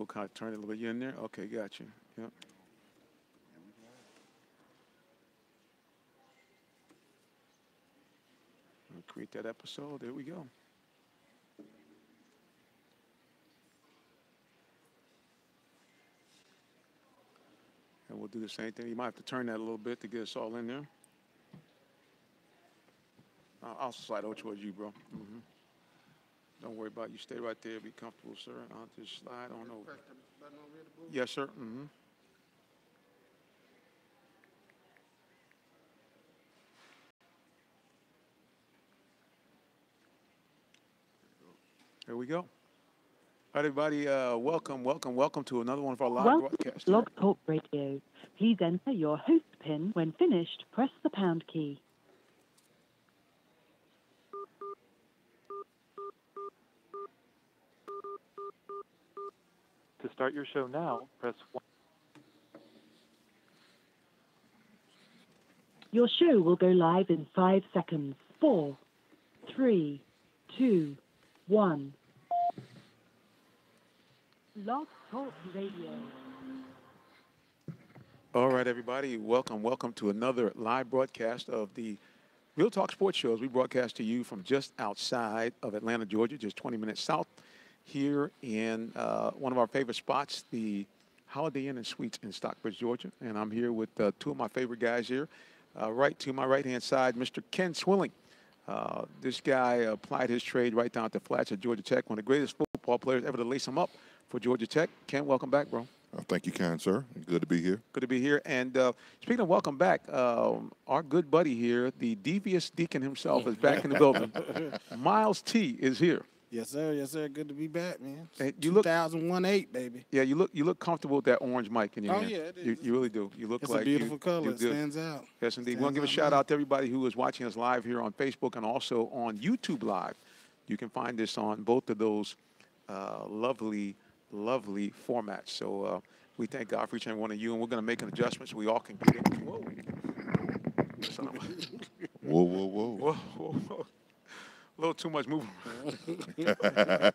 We'll kind of turn it a little bit. You in there? Okay, got you. Yep. We'll create that episode. There we go. And we'll do the same thing. You might have to turn that a little bit to get us all in there. I'll slide over towards you, bro. Don't worry about it. You stay right there. Be comfortable, sir. I'll just slide on over. Yes, sir. There we go. All right, everybody. Welcome to another one of our live broadcasts. Blog Talk Radio. Please enter your host PIN. When finished, press the pound key. To start your show now, press 1. Your show will go live in 5 seconds. 4, 3, 2, 1. Blog Talk Radio. All right, everybody. Welcome to another live broadcast of the Real Talk Sports Shows. We broadcast to you from just outside of Atlanta, Georgia, just 20 minutes south here in one of our favorite spots, the Holiday Inn and Suites in Stockbridge, Georgia. And I'm here with two of my favorite guys here. Right to my right-hand side, Mr. Ken Swilling. This guy applied his trade right down at the flats at Georgia Tech, one of the greatest football players ever to lace him up for Georgia Tech. Ken, welcome back, bro. Thank you, kind sir. Good to be here. Good to be here. And speaking of welcome back, our good buddy here, the devious deacon himself, is back in the building. Miles T is here. Yes, sir. Yes, sir. Good to be back, man. Hey, 2001-8, baby. Yeah, you look comfortable with that orange mic in your hand. Oh, yeah, it is. You really do. You look it's like a beautiful color. It stands out. Yes, indeed. We want to give a shout out to everybody who is watching us live here on Facebook and also on YouTube Live. You can find this on both of those lovely formats. So we thank God for each and every one of you, and we're going to make an adjustment so we all can get in. Whoa. Whoa, whoa, whoa. Whoa, whoa, whoa. A little too much moving. A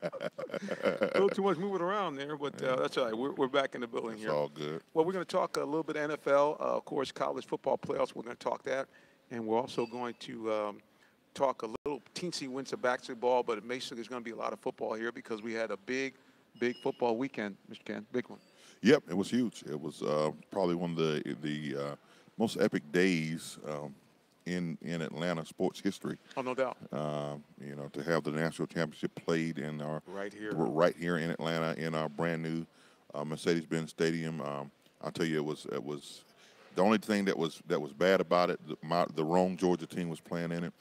little too much moving around there, but that's all right. We're back in the building here. It's all good. Well, we're going to talk a little bit NFL, of course, college football playoffs. We're going to talk that, and we're also going to talk a little teensy wincy basketball, but basically there's going to be a lot of football here because we had a big football weekend, Mr. Ken, big one. Yep, it was huge. It was probably one of the most epic days in Atlanta sports history. Oh, no doubt. To have the national championship played in our right here in Atlanta in our brand new Mercedes-Benz Stadium. I'll tell you, it was the only thing that was bad about it. The wrong Georgia team was playing in it.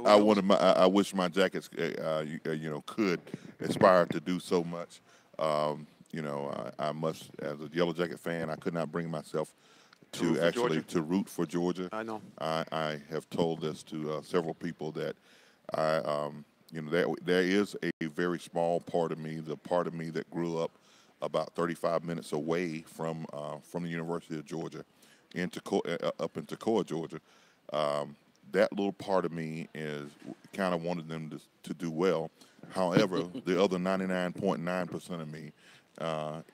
I wish my Jackets, could aspire to do so much. I must, as a Yellow Jacket fan, I could not bring myself to root for Georgia. I know. I have told this to several people that there is a very small part of me, the part of me that grew up about 35 minutes away from the University of Georgia, up in Toccoa, Georgia. That little part of me is kind of wanted them to do well. However, the other 99.9% of me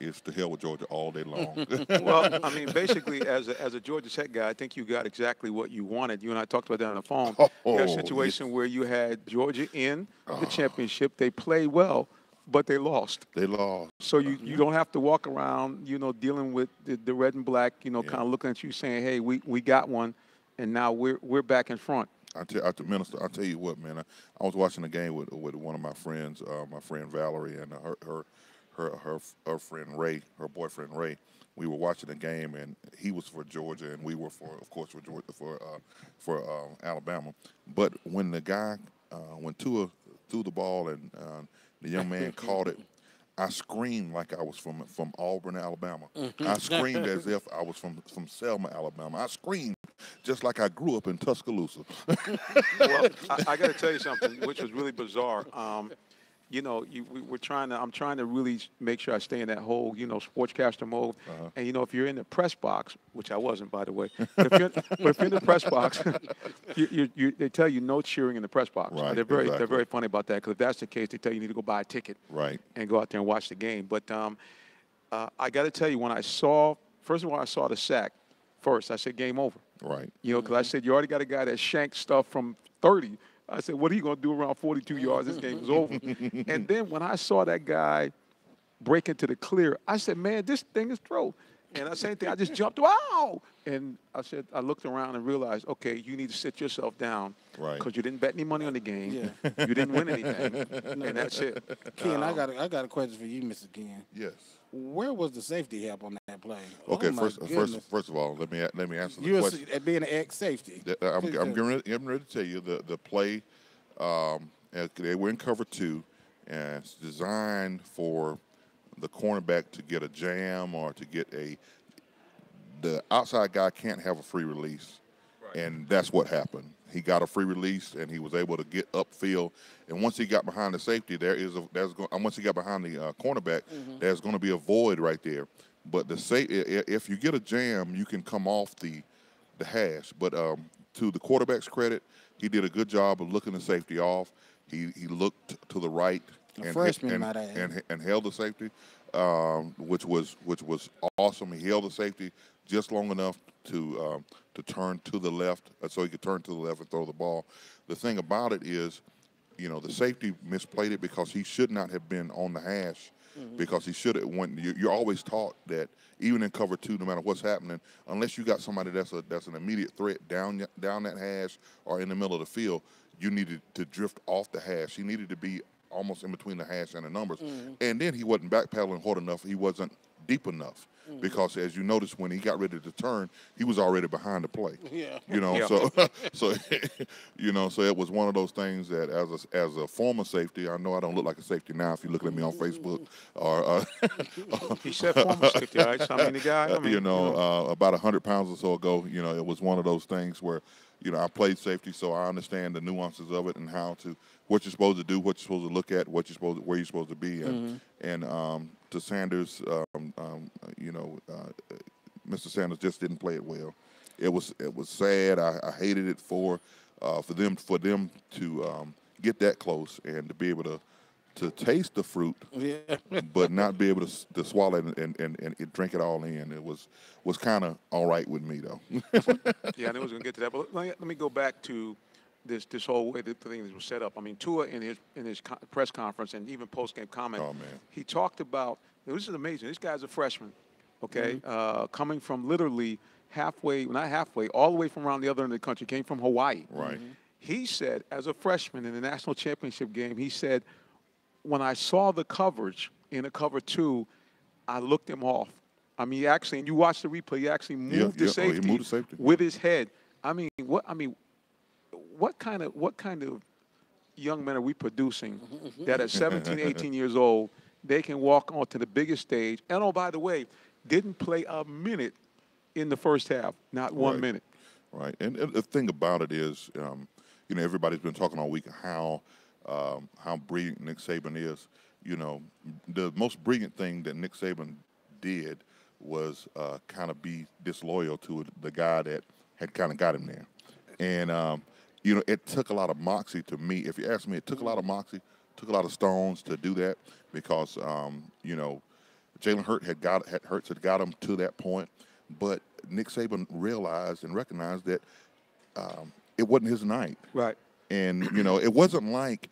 is to hell with Georgia all day long. Well, I mean, basically, as a Georgia Tech guy, I think you got exactly what you wanted. You and I talked about that on the phone. You had a situation where you had Georgia in the championship. They played well, but they lost. So you don't have to walk around, dealing with the red and black, kind of looking at you saying, hey, we got one, and now we're back in front. I'll tell you what, man. I was watching a game with one of my friends, my friend Valerie, and her friend Ray, her boyfriend Ray. We were watching a game, and he was for Georgia, and we were of course, for Georgia, for Alabama. But when the guy, when Tua threw the ball and the young man caught it, I screamed like I was from Auburn, Alabama. I screamed as if I was from Selma, Alabama. I screamed just like I grew up in Tuscaloosa. Well, I got to tell you something, which was really bizarre. we're trying to. I'm trying to really make sure I stay in that whole, sportscaster mode. And if you're in the press box, which I wasn't, by the way, but if you're in the press box, they tell you no cheering in the press box. Right, They're very exactly. funny about that, because if that's the case, they tell you need to go buy a ticket Right. and go out there and watch the game. But I got to tell you, when I saw the sack first, I said game over. Right. Because I said, you already got a guy that shanked stuff from 30. I said, what are you going to do around 42 yards? This game is over. And then when I saw that guy break into the clear, I said, man, this thing is throw. And the same thing, I just jumped, wow! And I looked around and realized, okay, you need to sit yourself down. Right. Because you didn't bet any money on the game. Yeah. You didn't win anything. And that's it. Ken, I got a question for you, Mr. Ken. Yes. Where was the safety help on that play? Okay. Oh, my goodness. First of all, let me answer the You question. being an ex-safety. I'm getting ready to tell you the play. They were in cover 2, and it's designed for the cornerback to get a jam or to get the outside guy can't have a free release, and that's what happened. He got a free release, and he was able to get upfield. And once he got behind the safety, once he got behind the cornerback, there's going to be a void right there. But if you get a jam, you can come off the hash. But to the quarterback's credit, he did a good job of looking the safety off. He looked to the right and held the safety, which was awesome. He held the safety just long enough to turn to the left, so he could turn to the left and throw the ball. The thing about it is, the safety misplayed it because he should not have been on the hash, because he should have went. You're always taught that even in cover 2, no matter what's happening, unless you got somebody that's an immediate threat down that hash or in the middle of the field, you needed to drift off the hash. He needed to be almost in between the hash and the numbers. And then he wasn't backpedaling hard enough. He wasn't deep enough. Because as you notice, when he got ready to turn, he was already behind the play. Yeah. So it was one of those things that as a former safety, I know I don't look like a safety now if you're looking at me on Facebook or he said former safety, right? So the guy, about 100 pounds or so ago, it was one of those things where, I played safety, so I understand the nuances of it and what you're supposed to do, what you're supposed to look at, where you're supposed to be, and to Sanders, Mr. Sanders just didn't play it well. It was sad. I hated it for them to get that close and to be able to taste the fruit, but not be able to swallow it and drink it all in. It was kind of all right with me though. Yeah, I knew I was going to get to that, but let me go back to this whole way the thing was set up. I mean, Tua in his press conference and even post-game comment, he talked about, this is amazing. This guy's a freshman, okay, coming from literally not halfway, all the way from around the other end of the country, came from Hawaii. Right. He said, as a freshman in the national championship game, he said, when I saw the coverage in a cover 2, I looked him off. I mean, and you watch the replay, he actually moved the safety, he moved the safety with his head. What kind of young men are we producing that at 17, 18 years old, they can walk onto the biggest stage? And, oh, by the way, didn't play a minute in the first half, not 1 minute. Right. And the thing about it is, everybody's been talking all week how brilliant Nick Saban is. The most brilliant thing that Nick Saban did was kind of be disloyal to the guy that had kind of got him there. And, it took a lot of moxie to me. If you ask me, it took a lot of moxie, took a lot of stones to do that because, Jalen Hurts had got him to that point. But Nick Saban realized and recognized that it wasn't his night. Right. And, it wasn't like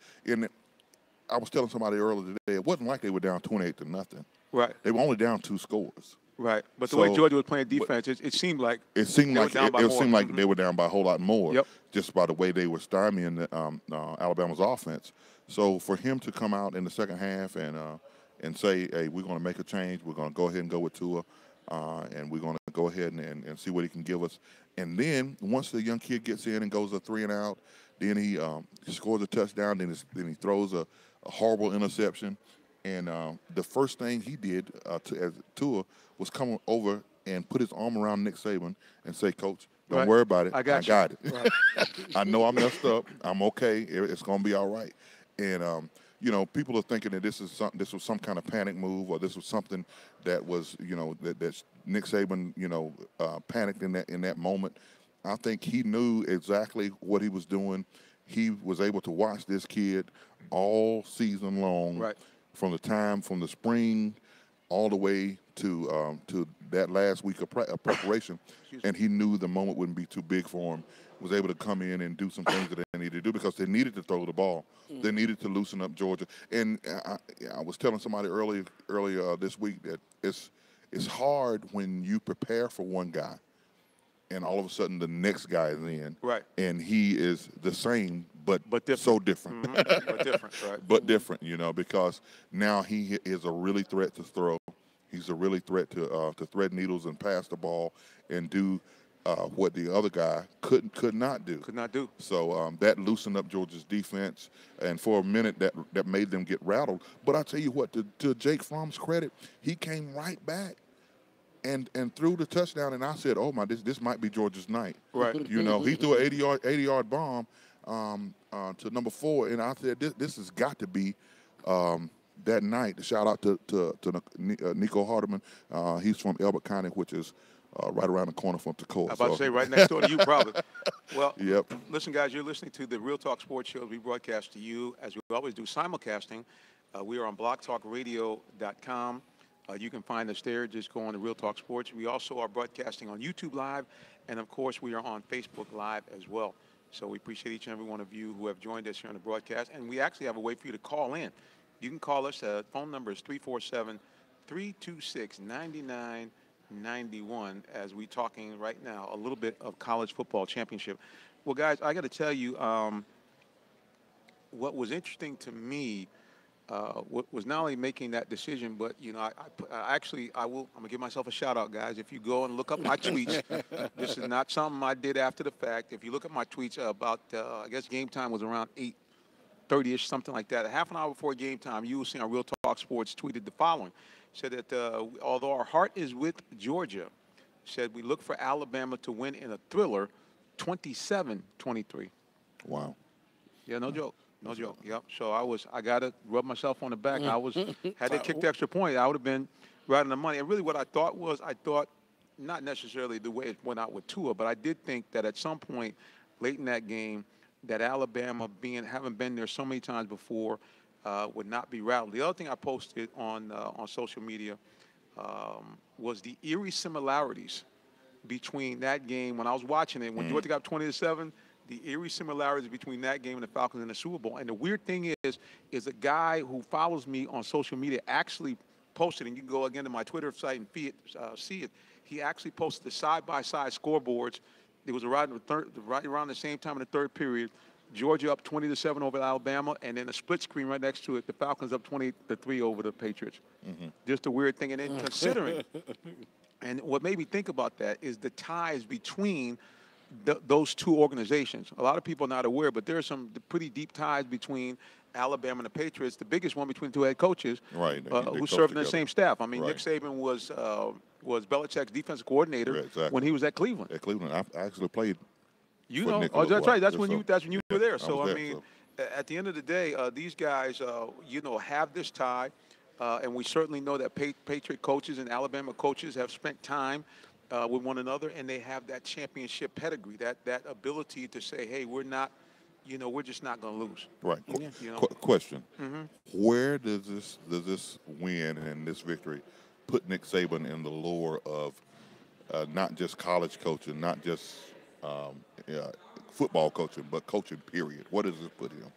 I was telling somebody earlier today, it wasn't like they were down 28-0. Right. They were only down 2 scores. Right. But the way Georgia was playing defense, it seemed like they were down by a whole lot more just by the way they were stymieing Alabama's offense. So for him to come out in the second half and say, hey, we're going to make a change, we're going to go ahead and go with Tua, and we're going to go ahead and see what he can give us. And then once the young kid gets in and goes a 3-and-out, then he scores a touchdown, then he throws a horrible interception. And the first thing he did as Tua was come over and put his arm around Nick Saban and say, Coach, don't worry about it. I got it. Right. I know I messed up. I'm okay. It's going to be all right. And, people are thinking that this was some kind of panic move, or this was something that was, that Nick Saban, panicked in that moment. I think he knew exactly what he was doing. He was able to watch this kid all season long, Right. from the spring all the way to that last week of preparation, and he knew the moment wouldn't be too big for him. Was able to come in and do some things that they needed to do because they needed to throw the ball. They needed to loosen up Georgia. And I was telling somebody earlier this week that it's hard when you prepare for one guy, and all of a sudden the next guy is in, Right. and he is the same but different. so different. But different, right? But different, because now he is a really threat to throw. He's a really threat to thread needles and pass the ball and do what the other guy could not do. Could not do. So that loosened up Georgia's defense, and for a minute that made them get rattled. But I tell you what, to Jake Fromm's credit, he came right back and threw the touchdown, and I said, "Oh my, this might be Georgia's night." Right. He threw an 80-yard bomb to number 4, and I said, "This has got to be." That night, shout out to Nico Hardeman. He's from Elbert County, which is right around the corner from Toccoa. I'm about to say right next door to you, probably. Well, Yep. Listen, guys, you're listening to the Real Talk Sports Shows. We broadcast to you, as we always do, simulcasting. We are on blogtalkradio.com. You can find us there. Just go on to Real Talk Sports. We also are broadcasting on YouTube Live, and, of course, we are on Facebook Live as well. So we appreciate each and every one of you who have joined us here on the broadcast. And we actually have a way for you to call in. You can call us. Phone number is 347-326-9991 as we're talking right now a little bit of college football championship. Well, guys, I got to tell you, what was interesting to me was not only making that decision, but, I'm going to give myself a shout out, guys. If you go and look up my tweets, this is not something I did after the fact. If you look at my tweets about, I guess game time was around 8:30-ish, something like that. A half an hour before game time, you will see on Real Talk Sports tweeted the following. Said that although our heart is with Georgia, said we look for Alabama to win in a thriller 27-23. Wow. Yeah, no joke. No joke. Yep. So I got to rub myself on the back. Had they kicked the extra point, I would have been right on the money. And really what I thought not necessarily the way it went out with Tua, but I did think that at some point late in that game, that Alabama, having been there so many times before, would not be rattled. The other thing I posted on social media was the eerie similarities between that game when I was watching it, when Georgia got 20-7, the eerie similarities between that game and the Falcons and the Super Bowl. And the weird thing is a guy who follows me on social media actually posted, and you can go again to my Twitter site and see it. He actually posted the side-by-side scoreboards. It was right around the same time in the third period. Georgia up 20-7 over Alabama, and then a split screen right next to it. The Falcons up 20-3 over the Patriots. Just a weird thing. And then considering, and what made me think about that is the ties between those two organizations. A lot of people are not aware, but there are some pretty deep ties between Alabama and the Patriots. The biggest one between two head coaches, right, who served in the same staff. I mean, Nick Saban was Belichick's defensive coordinator when he was at Cleveland. At Cleveland, I actually played. That's right. That's when you were there. So I was I mean, at the end of the day, these guys, have this tie, and we certainly know that Patriot coaches and Alabama coaches have spent time with one another, and they have that championship pedigree, that ability to say, hey, we're just not going to lose. Right. Question: Where does this win and this victory put Nick Saban in the lore of not just college coaching, not just football coaching, but coaching period? What does this put him?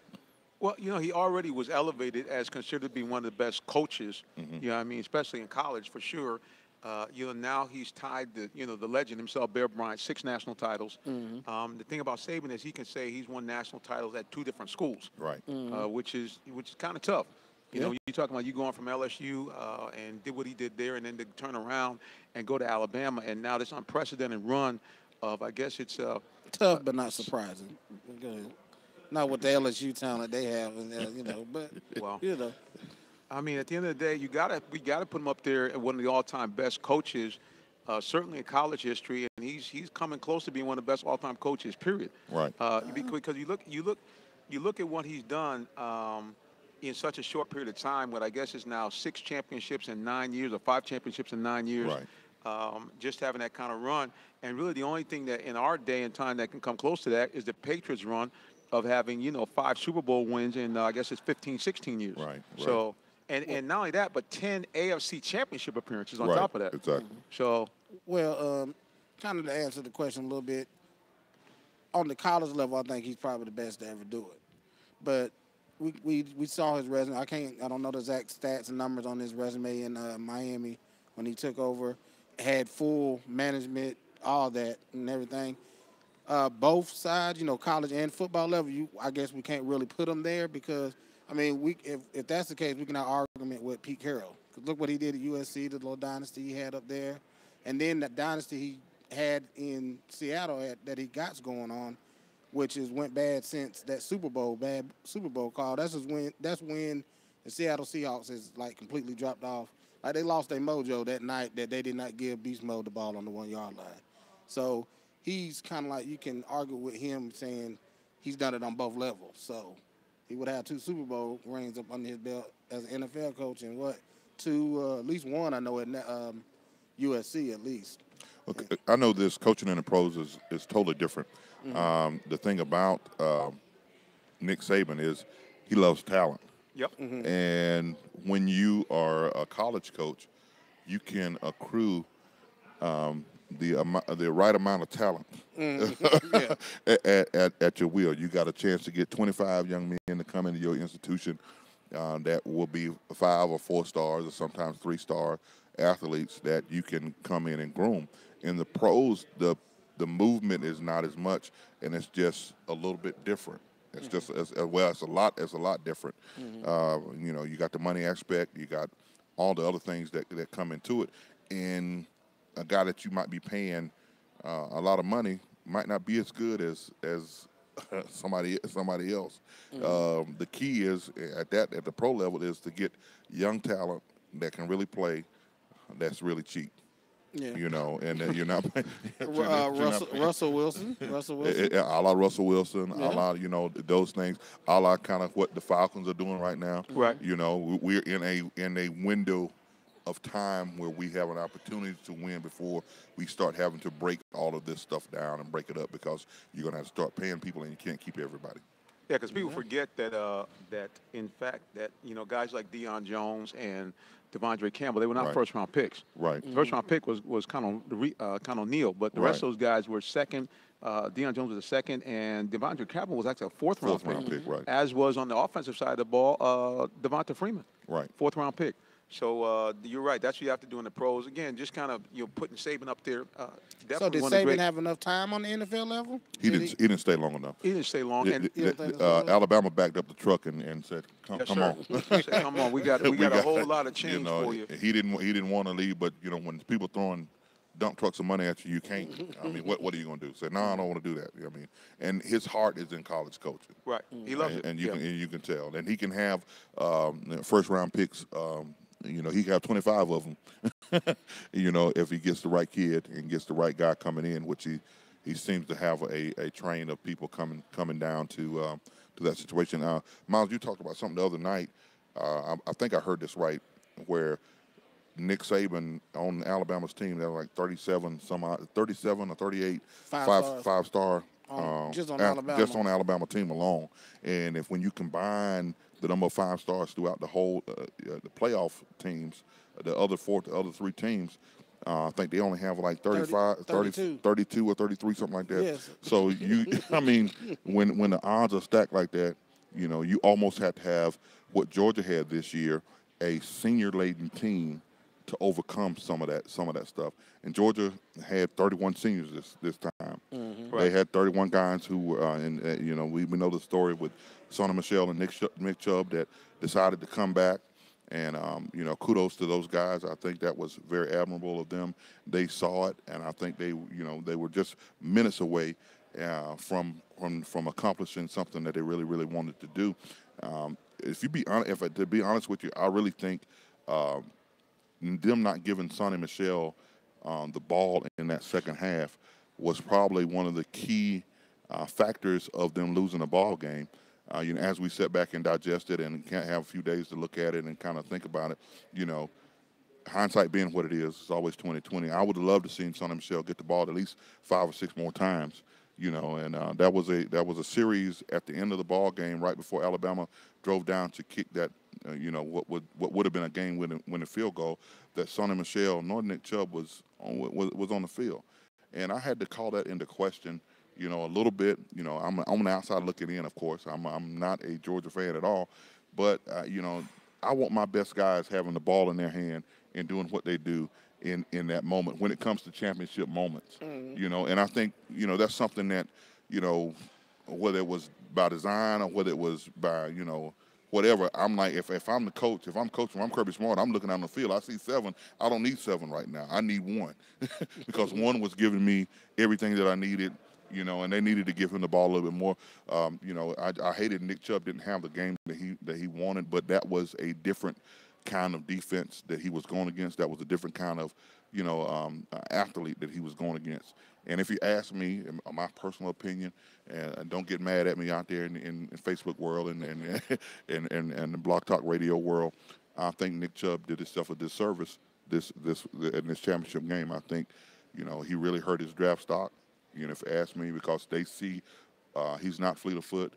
Well, he already was elevated as considered to be one of the best coaches. Especially in college for sure. Now he's tied to, the legend himself, Bear Bryant, 6 national titles. The thing about Saban is he can say he's won national titles at 2 different schools. Right. Which is kind of tough. You're talking about you going from LSU and did what he did there, and then to turn around and go to Alabama, and now this unprecedented run of, I guess it's tough but not surprising. Not with the LSU talent they have, but well. I mean, at the end of the day, we got to put him up there at one of the all-time best coaches, certainly in college history, and he's coming close to being one of the best all-time coaches. Period. Right. Because you look at what he's done. in such a short period of time, what I guess is now 6 championships in 9 years or 5 championships in 9 years. Right. Just having that kind of run. And really the only thing that in our day and time that can come close to that is the Patriots run of having, 5 Super Bowl wins in, I guess it's 15, 16 years. Right. So, and not only that, but 10 AFC championship appearances on Right. top of that. Exactly. So, Well, kind of to answer the question a little bit, on the college level, I think he's probably the best to ever do it. But we saw his resume. I don't know the exact stats and numbers on his resume in Miami when he took over. Had full management, all that and everything. Both sides, college and football level, I guess we can't really put him there because, I mean, if that's the case, we can have argument with Pete Carroll. 'Cause look what he did at USC, the little dynasty he had up there. And then the dynasty he had in Seattle that he got going on, which is went bad since that bad Super Bowl call. That's when the Seattle Seahawks is like completely dropped off. Like they lost their mojo that night that they did not give Beast Mode the ball on the 1 yard line. So he's kind of like, you can argue with him saying he's done it on both levels. So he would have 2 Super Bowl rings up under his belt as an NFL coach and at least one I know at USC at least. Okay, I know this coaching in the pros is totally different. The thing about Nick Saban is he loves talent. yep. And when you are a college coach, you can accrue the right amount of talent at your will. You got a chance to get 25 young men to come into your institution that will be 5 or 4 stars or sometimes 3-star athletes that you can come in and groom. In the pros, the movement is not as much, and it's just a little bit different. It's just it's a lot different. You got the money aspect, you got all the other things that come into it, and a guy that you might be paying a lot of money might not be as good as somebody else. The key is at the pro level is to get young talent that can really play, that's really cheap. Yeah. And you're not paying. Russell Wilson. A la Russell Wilson, a la, those things, a la kind of what the Falcons are doing right now. Right. We're in a window of time where we have an opportunity to win before we start having to break all of this stuff down and break it up because you're going to have to start paying people and you can't keep everybody. Yeah, because people forget that in fact that guys like Deion Jones and Devondre Campbell, they were not Right. first-round picks. Right. The first-round pick was kind of Neal, but the rest of those guys were second. Deion Jones was a second, and Devondre Campbell was actually a fourth-round pick. Right. As was on the offensive side of the ball, Devonta Freeman. Right. Fourth-round pick. So you're right. That's what you have to do in the pros. Again, just kind of putting Saban up there. So did Saban have enough time on the NFL level? He didn't stay long enough. He didn't stay long. And Alabama backed up the truck and said, "Come yes, on, He said, come on, we got a whole lot of change for you." He didn't want to leave, but when people throwing dump trucks of money at you, you can't. I mean, what are you going to do? Say, no, I don't want to do that. I mean, and his heart is in college coaching. Right. He loves it. And you can tell. And he can have first round picks. He can have 25 of them. If he gets the right kid and gets the right guy coming in, which he seems to have a train of people coming down to that situation. Miles, you talked about something the other night. I think I heard this right, where Nick Saban on Alabama's team, they're like 37 or 38 five-star just on Alabama team alone. And when you combine the number of 5 stars throughout the whole the playoff teams, the other 3 teams, I think they only have like 32 or 33, something like that. Yes. So when the odds are stacked like that, you almost have to have what Georgia had this year, a senior-laden team to overcome some of that stuff. And Georgia had 31 seniors this time. Right. They had 31 guys who were, we know the story with Sonny Michel and Nick Chubb that decided to come back. And, kudos to those guys. I think that was very admirable of them. They saw it, and I think they were just minutes away from accomplishing something that they really, really wanted to do. To be honest with you, I really think them not giving Sonny Michel the ball in that second half was probably one of the key factors of them losing the ball game. as we sit back and digest it and can't have a few days to look at it and kind of think about it, hindsight being what it is, it's always 2020. I would have loved to seen Sonny Michel get the ball at least 5 or 6 more times, and that was a series at the end of the ball game right before Alabama drove down to kick that, what would have been a game-winning field goal, that Sonny Michel nor Nick Chubb was on the field, and I had to call that into question, a little bit. I'm on the outside looking in, of course. I'm not a Georgia fan at all, but I want my best guys having the ball in their hand and doing what they do in that moment when it comes to championship moments. And I think, that's something that, whether it was by design or whether it was by, whatever, I'm like, if I'm the coach, if I'm Kirby Smart, I'm looking out on the field, I see 7. I don't need 7 right now. I need 1 because 1 was giving me everything that I needed, and they needed to give him the ball a little bit more. I hated Nick Chubb didn't have the game that he wanted, but that was a different kind of defense that he was going against. That was a different kind of, athlete that he was going against. And if you ask me, my personal opinion, and don't get mad at me out there in Facebook world and the Block Talk Radio world, I think Nick Chubb did himself a disservice in this championship game. I think, he really hurt his draft stock. If you ask me, because they see he's not fleet of foot,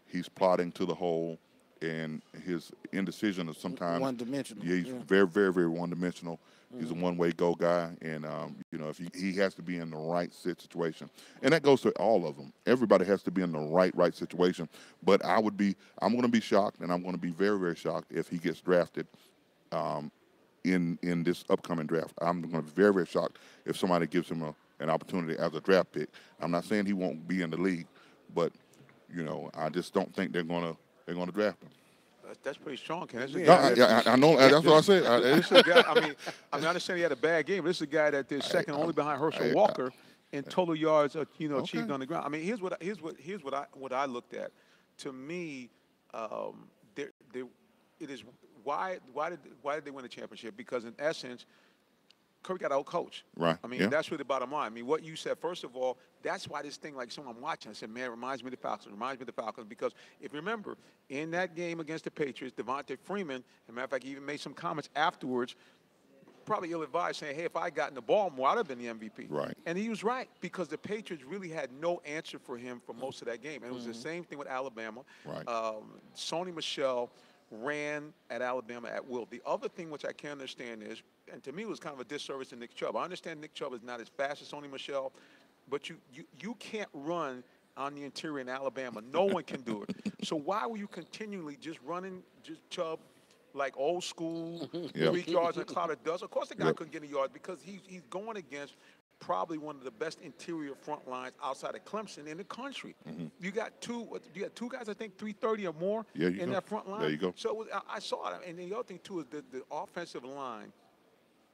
he's plodding to the hole, and his indecision is sometimes one-dimensional. Yeah, he's very, very, very one-dimensional. He's a one-way go guy, and if he has to be in the right situation, and that goes to all of them. Everybody has to be in the right situation. But I'm going to be shocked, and I'm going to be very, very shocked if he gets drafted in this upcoming draft. I'm going to be very, very shocked if somebody gives him an opportunity as a draft pick. I'm not saying he won't be in the league, but I just don't think they're going to draft him. That's pretty strong, Ken. I know. That's what I said. This is a guy. I understand he had a bad game, but this is a guy that is second only behind Herschel Walker in total yards, achieved on the ground. Here's what I looked at. To me, it is why did they win the championship? Because in essence, Curry got out-coached. Right. That's really the bottom line. What you said, first of all, that's why this thing, like someone watching, I said, man, it reminds me of the Falcons. Because if you remember, in that game against the Patriots, Devontae Freeman, as a matter of fact, he even made some comments afterwards, probably ill-advised, saying, hey, if I had gotten the ball more, I'd have been the MVP. Right. And he was right, because the Patriots really had no answer for him for most of that game. And it was the same thing with Alabama. Right. Sonny Michel ran at Alabama at will. The other thing which I can't understand is, and to me it was kind of a disservice to Nick Chubb. I understand Nick Chubb is not as fast as Sonny Michel, but you can't run on the interior in Alabama. No one can do it. So why were you continually just running just Chubb like old school, 3 yards in a cloud of dust? Of course the guy couldn't get a yard because he's going against probably one of the best interior front lines outside of Clemson in the country. You got two guys, I think 330 or more in that front line. There you go. So I saw it. And the other thing too is the offensive line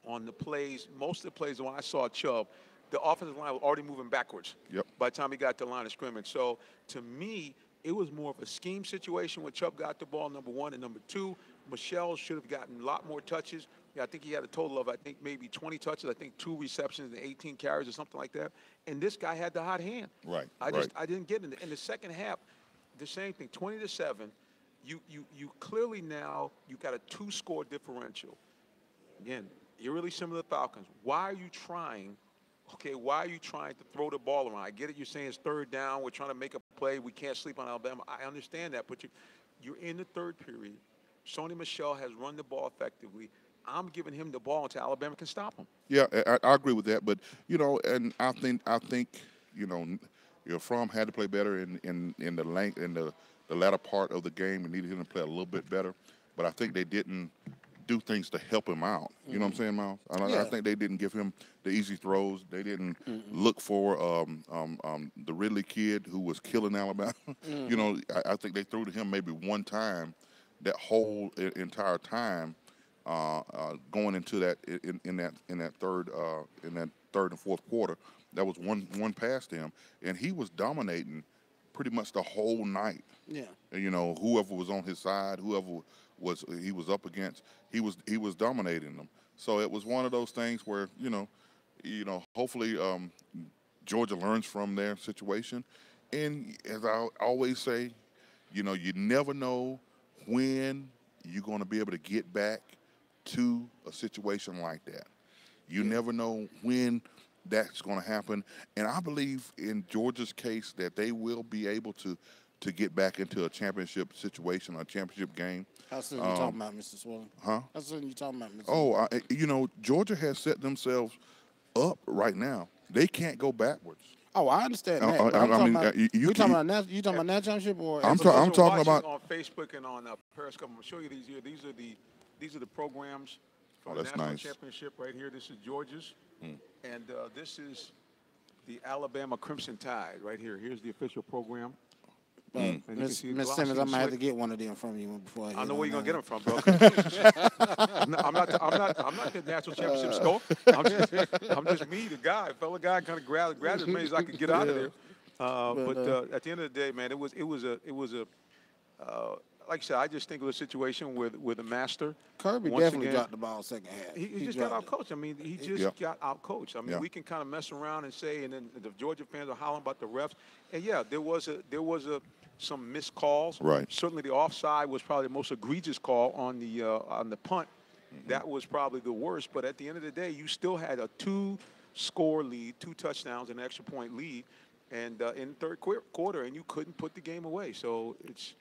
on the plays, most of the plays when I saw Chubb, the offensive line was already moving backwards by the time he got to the line of scrimmage. So to me, it was more of a scheme situation when Chubb got the ball, number one, and number two, Michel should have gotten a lot more touches. I think he had a total of, maybe 20 touches. I think 2 receptions and 18 carries or something like that. And this guy had the hot hand. Right. I didn't get it. In the second half, the same thing, 20-7. You clearly now you got a 2-score differential. Again, you're really similar to the Falcons. Why are you trying? Okay, why are you trying to throw the ball around? I get it. You're saying it's third down. We're trying to make a play. We can't sleep on Alabama. I understand that, but you're in the third period. Sonny Michel has run the ball effectively. I'm giving him the ball until Alabama can stop him. Yeah, I agree with that. But and I think Fromm had to play better in the latter part of the game and needed him to play a little bit better. But I think they didn't do things to help him out. You know what I'm saying, Miles? I think they didn't give him the easy throws. They didn't look for the Ridley kid who was killing Alabama. I think they threw to him maybe one time that whole entire time. Going into that in that third and fourth quarter, that was one pass to him, and he was dominating pretty much the whole night. Yeah. And, whoever was on his side, whoever he was up against, he was dominating them. So it was one of those things where hopefully Georgia learns from their situation, and as I always say, You know, you never know when you're going to be able to get back to a situation like that. You never know when that's going to happen. And I believe in Georgia's case that they will be able to get back into a championship situation, a championship game. How soon you talking about, Mr. Swilling? Huh? How soon you talking about, Mr. Oh, you know, Georgia has set themselves up right now. They can't go backwards. Oh, I understand that. I But I'm talking mean, about, you you talking about national championship or? I'm For those who are talking watching about- on Facebook and on Periscope. I'm gonna show you these here. These are the programs from the that's national nice. championship right here. This is Georgia's, and this is the Alabama Crimson Tide right here. Here's the official program. And you can Miss see Miss glossy Simmons, I and might have to slick. get one of them from you before. I know where you're gonna get them. them from, bro. I'm not the national championship scope. I'm just me, the guy, fellow guy, kind of grabbed as many as I could get out of there. But at the end of the day, man, it was a like I said, I just think it was a situation with a master. Kirby Once definitely again, dropped the ball second half. He just got out coached. I mean, he just got out coached. I mean, Yeah. we can kind of mess around and say, and then the Georgia fans are hollering about the refs. And yeah, there was some missed calls. Right. Certainly, the offside was probably the most egregious call on the punt. That was probably the worst. But at the end of the day, you still had a 2-score lead, 2 touchdowns, and an extra point lead, and in the third quarter, and you couldn't put the game away. So it's.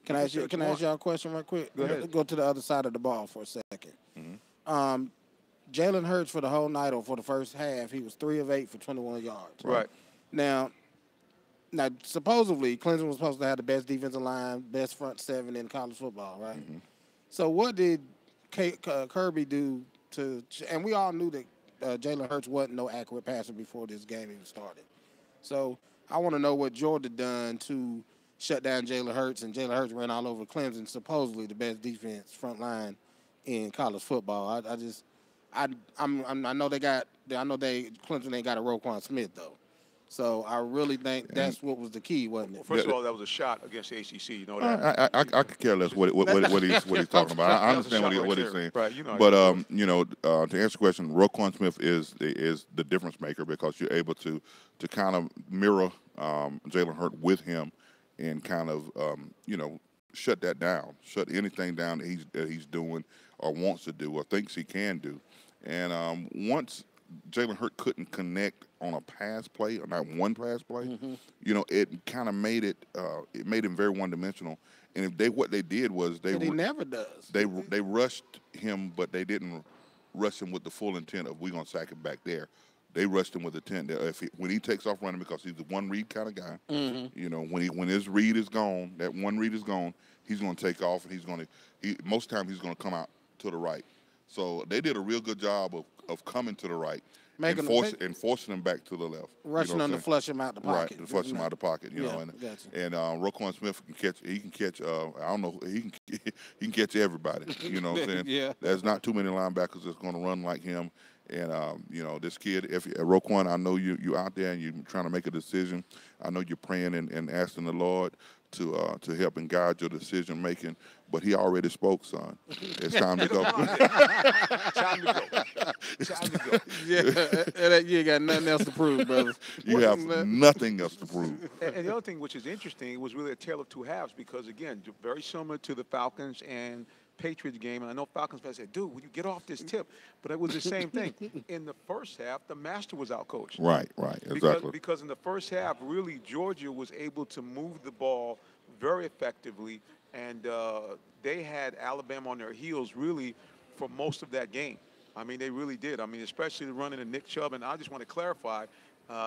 Can I ask y'all a question right quick? Go ahead. Let's go to the other side of the ball for a second. Jalen Hurts for the whole night or for the first half, he was 3 of 8 for 21 yards. Right. Now, supposedly Clemson was supposed to have the best defensive line, best front seven in college football, right? So what did Kirby do to? And we all knew that Jalen Hurts wasn't no accurate passer before this game even started. So I want to know what Georgia done to shut down Jalen Hurts, and Jalen Hurts ran all over Clemson, supposedly the best defense front line in college football. I know Clemson ain't got a Roquan Smith though, so I really think that's what was the key, wasn't it? First of all, that was a shot against the ACC. You know that. I could care less what he's talking about. I That was a understand shot right what he's there. saying. Right, you know. But you know, to answer the question, Roquan Smith is the difference maker because you're able to kind of mirror Jalen Hurts with him and kind of you know, shut that down, shut anything down that he's doing or wants to do or thinks he can do. And once Jalen Hurts couldn't connect on a pass play or not one pass play, you know, it kind of made it made him very one-dimensional. And what they did was he never does. They rushed him, but they didn't rush him with the full intent of we're gonna sack him back there. They rushed him with the intent that when he takes off running, because he's a one read kind of guy. You know, when his read is gone, that one read is gone, he's gonna take off and most times he's gonna come out to the right. So they did a real good job of coming to the right and forcing him back to the left. Rushing him to flush him out the pocket. Right, to flush him out the pocket, you know. And Roquan Smith can catch, I don't know, he can catch everybody, you know what I'm saying? Yeah. There's not too many linebackers that's going to run like him. And, you know, this kid, Roquan, I know you're out there and you're trying to make a decision. I know you're praying and asking the Lord to help and guide your decision making, but he already spoke, son. It's time to go. Time to go. Time to go. Yeah, you ain't got nothing else to prove, brother. You have nothing else to prove. And the other thing, which is interesting, it was really a tale of two halves because, again, very similar to the Falcons and Patriots game. And I know Falcons fans said, dude, will you get off this tip? But it was the same thing. In the first half, the master was out coached. Right, exactly. Because in the first half, really, Georgia was able to move the ball very effectively. And they had Alabama on their heels, really, for most of that game. I mean, they really did. I mean, especially the running of Nick Chubb. And I just want to clarify,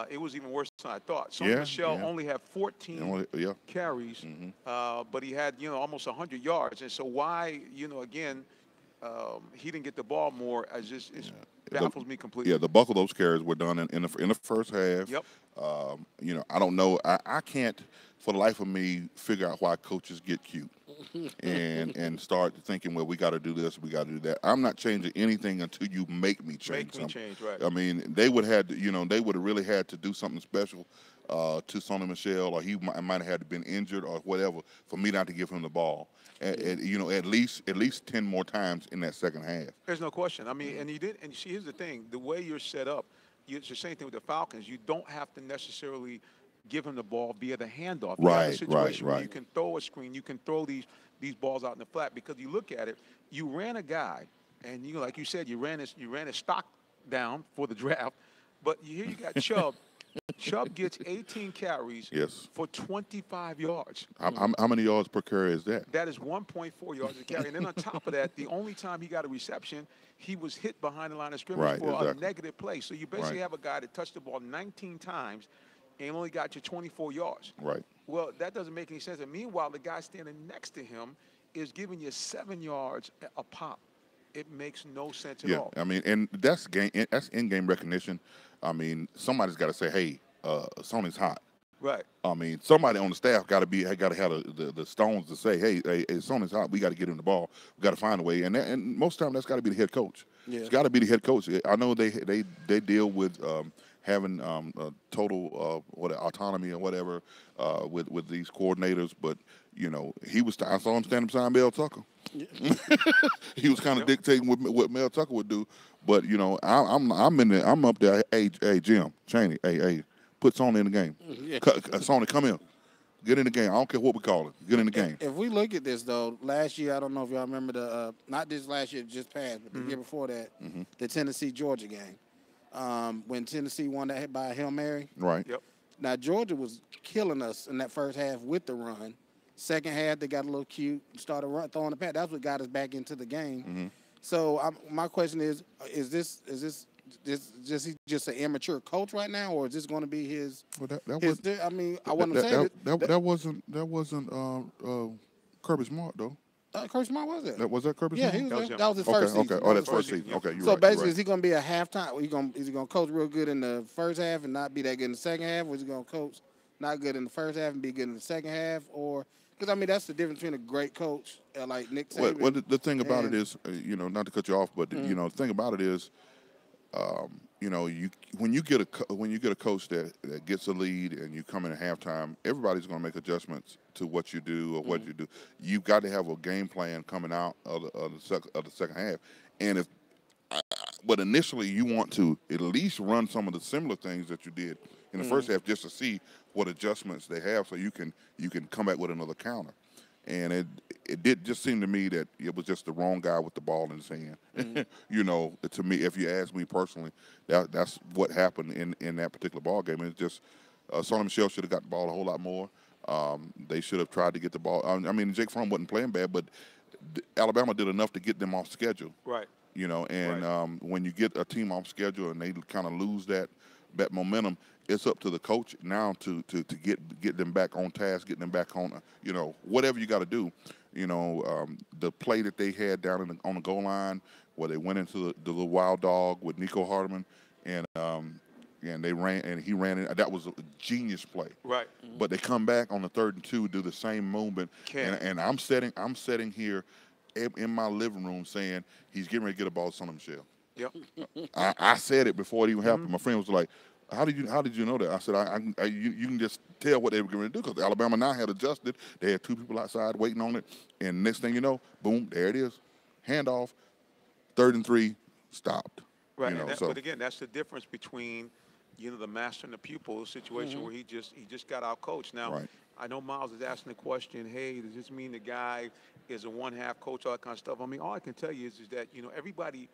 it was even worse than I thought. So Michelle only had 14 carries, but he had, you know, almost 100 yards. And so why, you know, again, he didn't get the ball more. It baffles me completely. Yeah, the bulk of those carries were done in the first half. Yep. You know, I don't know. I can't, for the life of me, figure out why coaches get cute and start thinking, well, we got to do this, we got to do that. I'm not changing anything until you make me change something. Right. I mean, they would have really had to do something special to Sonny Michel, or he might have had to been injured or whatever for me not to give him the ball. You know, at least 10 more times in that second half. There's no question. I mean, and he did. And see, here's the thing: the way you're set up, it's the same thing with the Falcons. You don't have to necessarily give him the ball via the handoff. You have a Right, situation where you right. can throw a screen, you can throw these balls out in the flat, because you look at it, you ran a guy, and you like you said, you ran his stock down for the draft, but here you got Chubb. Chubb gets 18 carries Yes. for 25 yards. How many yards per carry is that? That is 1.4 yards a carry. And then on top of that, the only time he got a reception, he was hit behind the line of scrimmage Right, for a exactly. negative play. So you basically Right. have a guy that touched the ball 19 times and only got you 24 yards. Right. Well, that doesn't make any sense. And meanwhile, the guy standing next to him is giving you 7 yards a pop. It makes no sense at all. I mean, and that's in-game recognition. I mean, somebody's got to say, "Hey, Sony's hot." Right. I mean, somebody on the staff got to have the stones to say, "Hey, Sony's hot. We got to get him the ball. We got to find a way." And most of the time, that's got to be the head coach. Yeah. It's got to be the head coach. I know they deal with having total autonomy or whatever with these coordinators, but you know, I saw him standing beside Mel Tucker. He was kind of dictating what Mel Tucker would do, but you know, I'm up there. Hey, Jim Chaney, hey, put Sony in the game. Yeah. Sony, come in, get in the game. I don't care what we call it. Get in the game. If we look at this, though, last year, I don't know if y'all remember not this last year, just passed, but the year before that, the Tennessee-Georgia game, when Tennessee won that by a Hail Mary. Right. Yep. Now, Georgia was killing us in that first half with the run. Second half, they got a little cute, started throwing the pass. That's what got us back into the game. So my question is just an immature coach right now, or is this going to be his? Well, I want to say that wasn't Kirby Smart though. Kirby Smart was it? Was that Kirby Yeah, Smart? he was there. him. That was his first season. Okay. Oh, that's first season. Okay, you're So right. basically, you're is he going to be a halftime? Is he going to coach real good in the first half and not be that good in the second half? Or is he going to coach not good in the first half and be good in the second half? Or because I mean, that's the difference between a great coach like Nick Saban. Well, the thing about it is, not to cut you off, but the thing about it is, when you get a coach that gets a lead and you come in at halftime, everybody's going to make adjustments to what you do or what you do. You've got to have a game plan coming out of the second half, and but initially you want to at least run some of the similar things that you did in the first half just to see what adjustments they have, so you can come back with another counter. And it did just seem to me that it was just the wrong guy with the ball in his hand. To me, if you ask me personally, that's what happened in that particular ball game. It's just Sonny Michel should have got the ball a whole lot more. They should have tried to get the ball. I mean, Jake Fromm wasn't playing bad, but Alabama did enough to get them off schedule. Right. When you get a team off schedule and they kind of lose that momentum, it's up to the coach now to get them back on task, get them back on, whatever you got to do. The play that they had down on the goal line where they went into the little wild dog with Nico Hardeman and they ran and he ran it. That was a genius play. Right. But they come back on the 3rd and 2, do the same movement, and I'm sitting here in my living room saying he's getting ready to get a ball to Sonny Michel. Yep. I said it before it even happened. My friend was like, How did you know that? I said, you can just tell what they were going to do because Alabama now had adjusted. They had 2 people outside waiting on it, and next thing you know, boom, there it is, handoff, 3rd and 3, stopped. Right, but again, that's the difference between the master and the pupil situation where he just got out coached. Now, Right. I know Miles is asking the question, hey, does this mean the guy is a one-half coach, all that kind of stuff? I mean, all I can tell you is that everybody.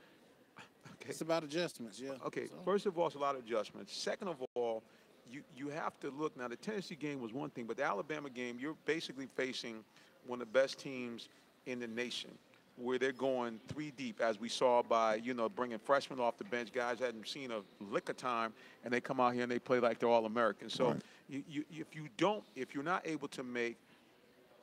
Okay. It's about adjustments, yeah. Okay, first of all, it's a lot of adjustments. Second of all, you have to look. Now, the Tennessee game was one thing, but the Alabama game, you're basically facing one of the best teams in the nation where they're going 3 deep, as we saw by, bringing freshmen off the bench, guys hadn't seen a lick of time, and they come out here and they play like they're All-Americans. So Right. if you're not able to make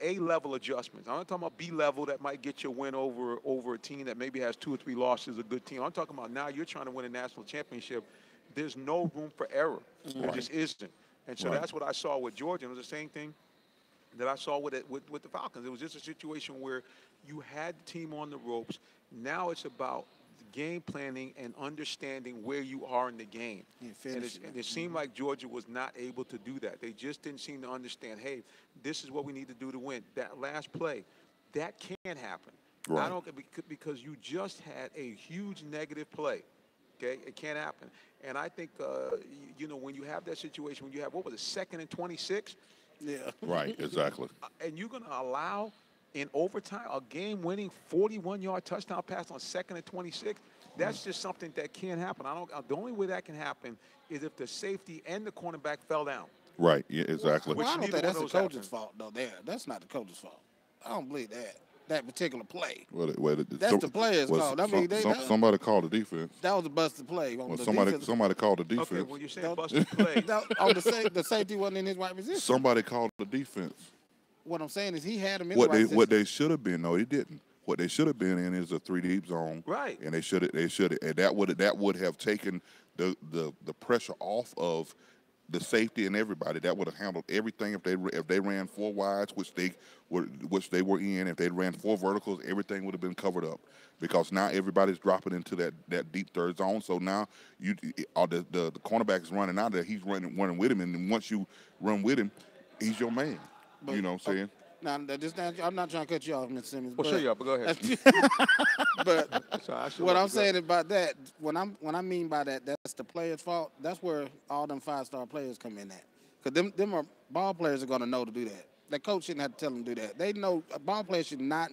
A-level adjustments. I'm not talking about B-level that might get you a win over a team that maybe has 2 or 3 losses, a good team. I'm talking about now you're trying to win a national championship. There's no room for error. There just isn't. And so that's what I saw with Georgia. It was the same thing that I saw with the Falcons. It was just a situation where you had the team on the ropes. Now it's about game planning and understanding where you are in the game. And it seemed like Georgia was not able to do that. They just didn't seem to understand, hey, this is what we need to do to win. That last play, that can't happen. Right. I don't because you just had a huge negative play Okay, it can't happen. And I think, you know, when you have that situation, when you have, what was it, 2nd and 26, Yeah. Right, exactly. and you're going to allow in overtime a game-winning 41-yard touchdown pass on 2nd and 26, that's just something that can't happen. The only way that can happen is if the safety and the cornerback fell down. Right, yeah, exactly. Well, I don't neither think one that's the of those coach's happened. fault, though. That's not the coach's fault. I don't believe that particular play. That's the player's fault. I mean, somebody called the defense. That was a busted play. Well, somebody called the defense. Okay, when you're saying busted play, The safety wasn't in his right position. Somebody called the defense. What I'm saying is he had him in the right position. What they should have been, no, he didn't. What they should have been in is a 3 deep zone. Right. And they should and that would have taken the pressure off of the safety and everybody. That would have handled everything if they ran 4 wides, which they were in. If they ran 4 verticals, everything would have been covered up, because now everybody's dropping into that deep third zone. So now the cornerback is running out there. He's running with him, and once you run with him, he's your man. But, you know what I'm saying? Now, I'm not trying to cut you off, Mr. Simmons. well, sure you are, but go ahead. But So I should what let I'm you go. saying about that, when I mean by that, that's the player's fault. That's where all them 5-star players come in at. Because them are ball players are going to know to do that. The coach shouldn't have to tell them to do that. They know a ball player should know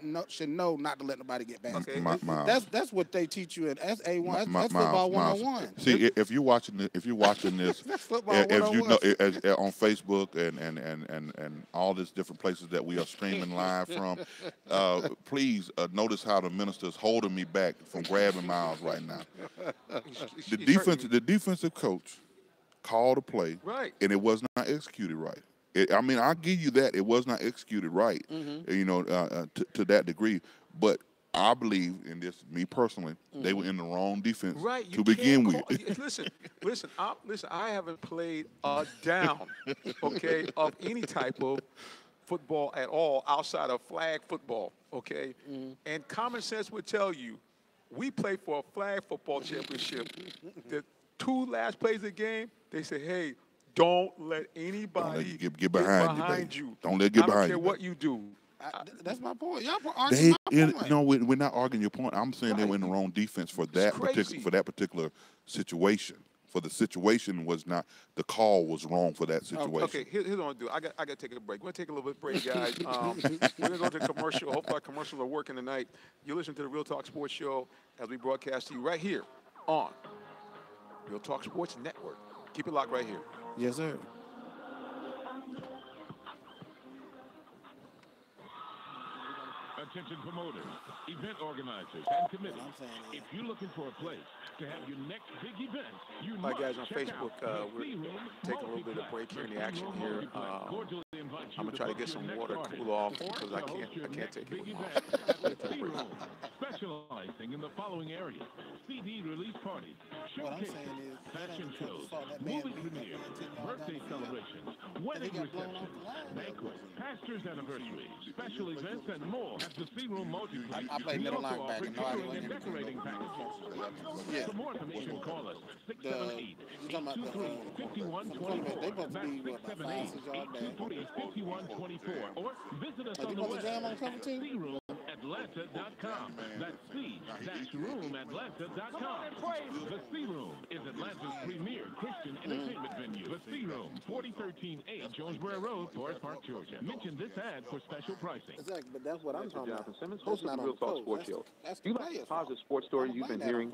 not to let nobody get back. Okay. That's what they teach you in A1. That's Miles. football 101. See, if you're watching this, That's football as you 101. know, on Facebook and all these different places that we are streaming live from, please notice how the minister's holding me back from grabbing Miles right now. The defensive coach called a play, Right. and it was not executed right. I'll give you that. It was not executed right, you know, to that degree. But I believe in this, me personally, they were in the wrong defense Right, to begin with. Listen. I haven't played a down, okay, of any type of football at all outside of flag football, okay. And common sense would tell you, we play for a flag football championship. The 2 last plays of the game, they say, hey, don't let anybody get behind you, baby. Don't let it get I don't behind care you, what baby. you do. That's my point. Y'all arguing my point. No, we're not arguing your point. I'm saying they were in the wrong defense for that crazy. particular situation. For the situation was not, the call was wrong for that situation. Okay, here's what I'm gonna do. I got to take a break. We're gonna take a little bit of break, guys. We're gonna go to commercial. Hopefully our commercials are working tonight. You listen to the Real Talk Sports Show as we broadcast to you right here on Real Talk Sports Network. Keep it locked right here. Yes, sir. Attention promoters, event organizers, and committees. If you're looking for a place to have your next big event, you All right, guys, on check Facebook, out we're taking a little bit of break here in the action here. I'm gonna try to get some water, cool off, because I can't take it with my Specializing in the following areas: CD release parties, What I'm showcases, saying is, fashion that shows, that man movie beat that premieres, man 10 yards birthday down the field. celebrations, They wedding got blown off receptions, the line. banquets, pastors' anniversaries, special events, and more at the C Room Multiplex. I played We middle also linebacker. offer No, I catering didn't and win. decorating packages. Yeah. For more information, call us You talking about the 678-823-5124. they supposed to That's be, what, about 5, 6 yards back? 678-823-5124. Or visit us Are on you the supposed web to jam on at cover two? croomatlanta.com. That's c-roomatlanta.com. The C Room is Atlanta's premier Christian entertainment venue. The C Room, 4013A Jonesboro Road, Forest Park, Georgia. Mention this ad for special pricing. Exactly, but that's what I'm talking about. Jonathan Simmons, Post host of not the on Real the Talk post. Sports Show. That's Do you the like the players' fault. positive sports stories you've been hearing?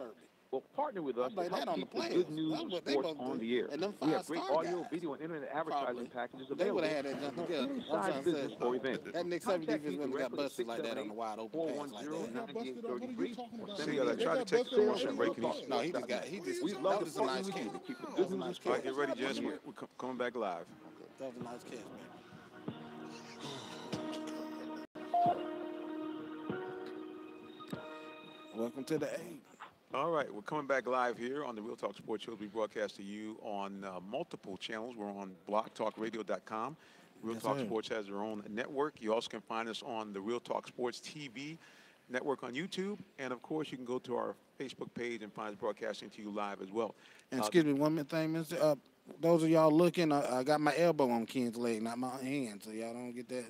Well, partner with us to blame that help on the keep the players. good news That's of what they sports supposed to on do. the air. And them We have great 5-star audio, guys. video, and internet advertising packages They available would have had that jump for together. any I'm size trying to business say, or event. that Nick 7 Contact defense me wouldn't have got directly at busted like that on the wide open pass like that. 410-9833. See, I tried to take a commercial break. And No, he just got, We'd that love to was a partner nice with you catch. to keep the That good was a news nice of All right, catch. get ready, Jess. We're coming back live. That was a nice catch, man. Welcome to the A. All right, we're coming back live here on the Real Talk Sports Show. We broadcast to you on multiple channels. We're on blogtalkradio.com. Real Talk sir. Sports has their own network. You also can find us on the Real Talk Sports TV network on YouTube. And, of course, you can go to our Facebook page and find us broadcasting to you live as well. And excuse me, one minute thing, Mr. Those of y'all looking, I got my elbow on Ken's leg, not my hand, so y'all don't get that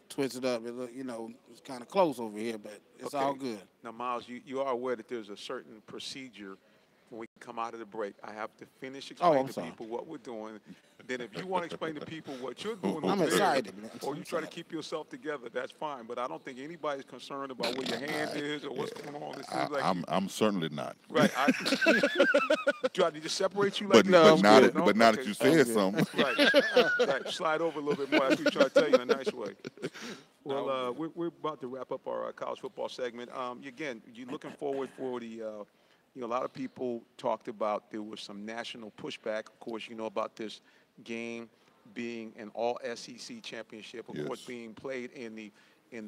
twisted up. It look, it's kind of close over here, but it's all good. Now, Miles, you are aware that there's a certain procedure when we come out of the break. I have to finish Oh, explaining I'm to sorry. people what we're doing. Then if you want to explain to people what you're doing I'm over there, excited, man. or you I'm try to excited. keep yourself together, that's fine. But I don't think anybody's concerned about where your hand is or what's going on. It seems like I'm certainly not. right. Do I need to separate you But like these No, people I'm now good. do? that but now that Okay. you said good. something, Right. Slide over a little bit more. That's what we try to tell you in a nice way. Well, we're about to wrap up our college football segment. Again, you're looking forward for the, a lot of people talked about there was some national pushback. Of course, you know about this game being an all SEC championship. Of course, Yes. being played in the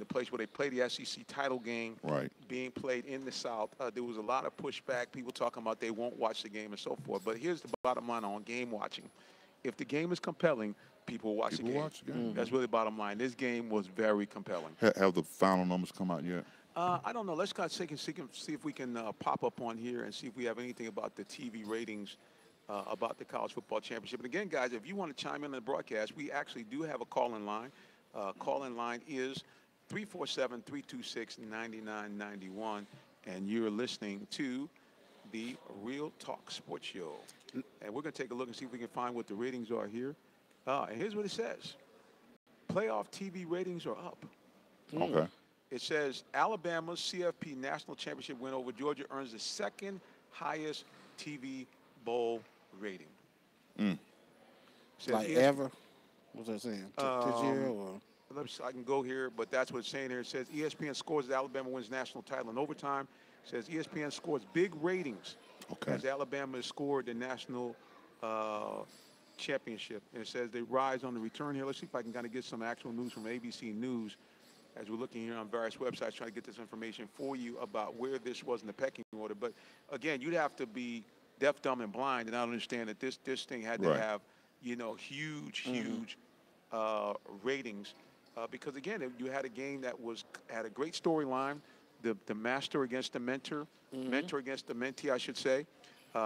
place where they play the SEC title game, Right. being played in the South. There was a lot of pushback, people talking about they won't watch the game and so forth. But here's the bottom line on game watching. If the game is compelling, people will watch people the game. watch the game. That's really the bottom line. This game was very compelling. Have the final numbers come out yet? I don't know. Let's kind of see if we can pop up on here and see if we have anything about the TV ratings about the college football championship. And again, guys, if you want to chime in on the broadcast, we actually do have a call-in line. Call-in line is 347-326-9991, and you're listening to the Real Talk Sports Show. And we're going to take a look and see if we can find what the ratings are here. And here's what it says. Playoff TV ratings are up. Okay. It says Alabama's CFP national championship win over Georgia earns the second highest TV bowl rating. Says Like ESPN ever? What's that saying? This year or? I can go here, but that's what it's saying here. It says ESPN scores as Alabama wins national title in overtime. It says ESPN scores big ratings as Alabama has scored the national championship. And it says they rise on the return here. Let's see if I can kind of get some actual news from ABC News as we're looking here on various websites trying to get this information for you about where this was in the pecking order. But, again, you'd have to be deaf, dumb, and blind and not understand that this thing had to have, huge ratings. Because, again, you had a game that had a great storyline, the master against the mentor, mentor against the mentee, I should say.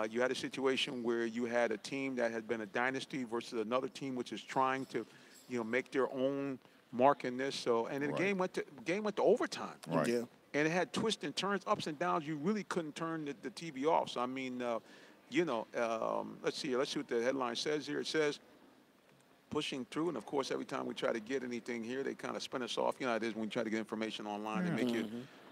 You had a situation where you had a team that had been a dynasty versus another team which is trying to, make their own mark in this. So, and then the game went to overtime. Right. Yeah. And it had twists and turns, ups and downs. You really couldn't turn the TV off. So, I mean, let's see here. Let's see what the headline says here. It says, pushing through. And, of course, every time we try to get anything here, they kind of spin us off. You know how it is when you try to get information online. They make you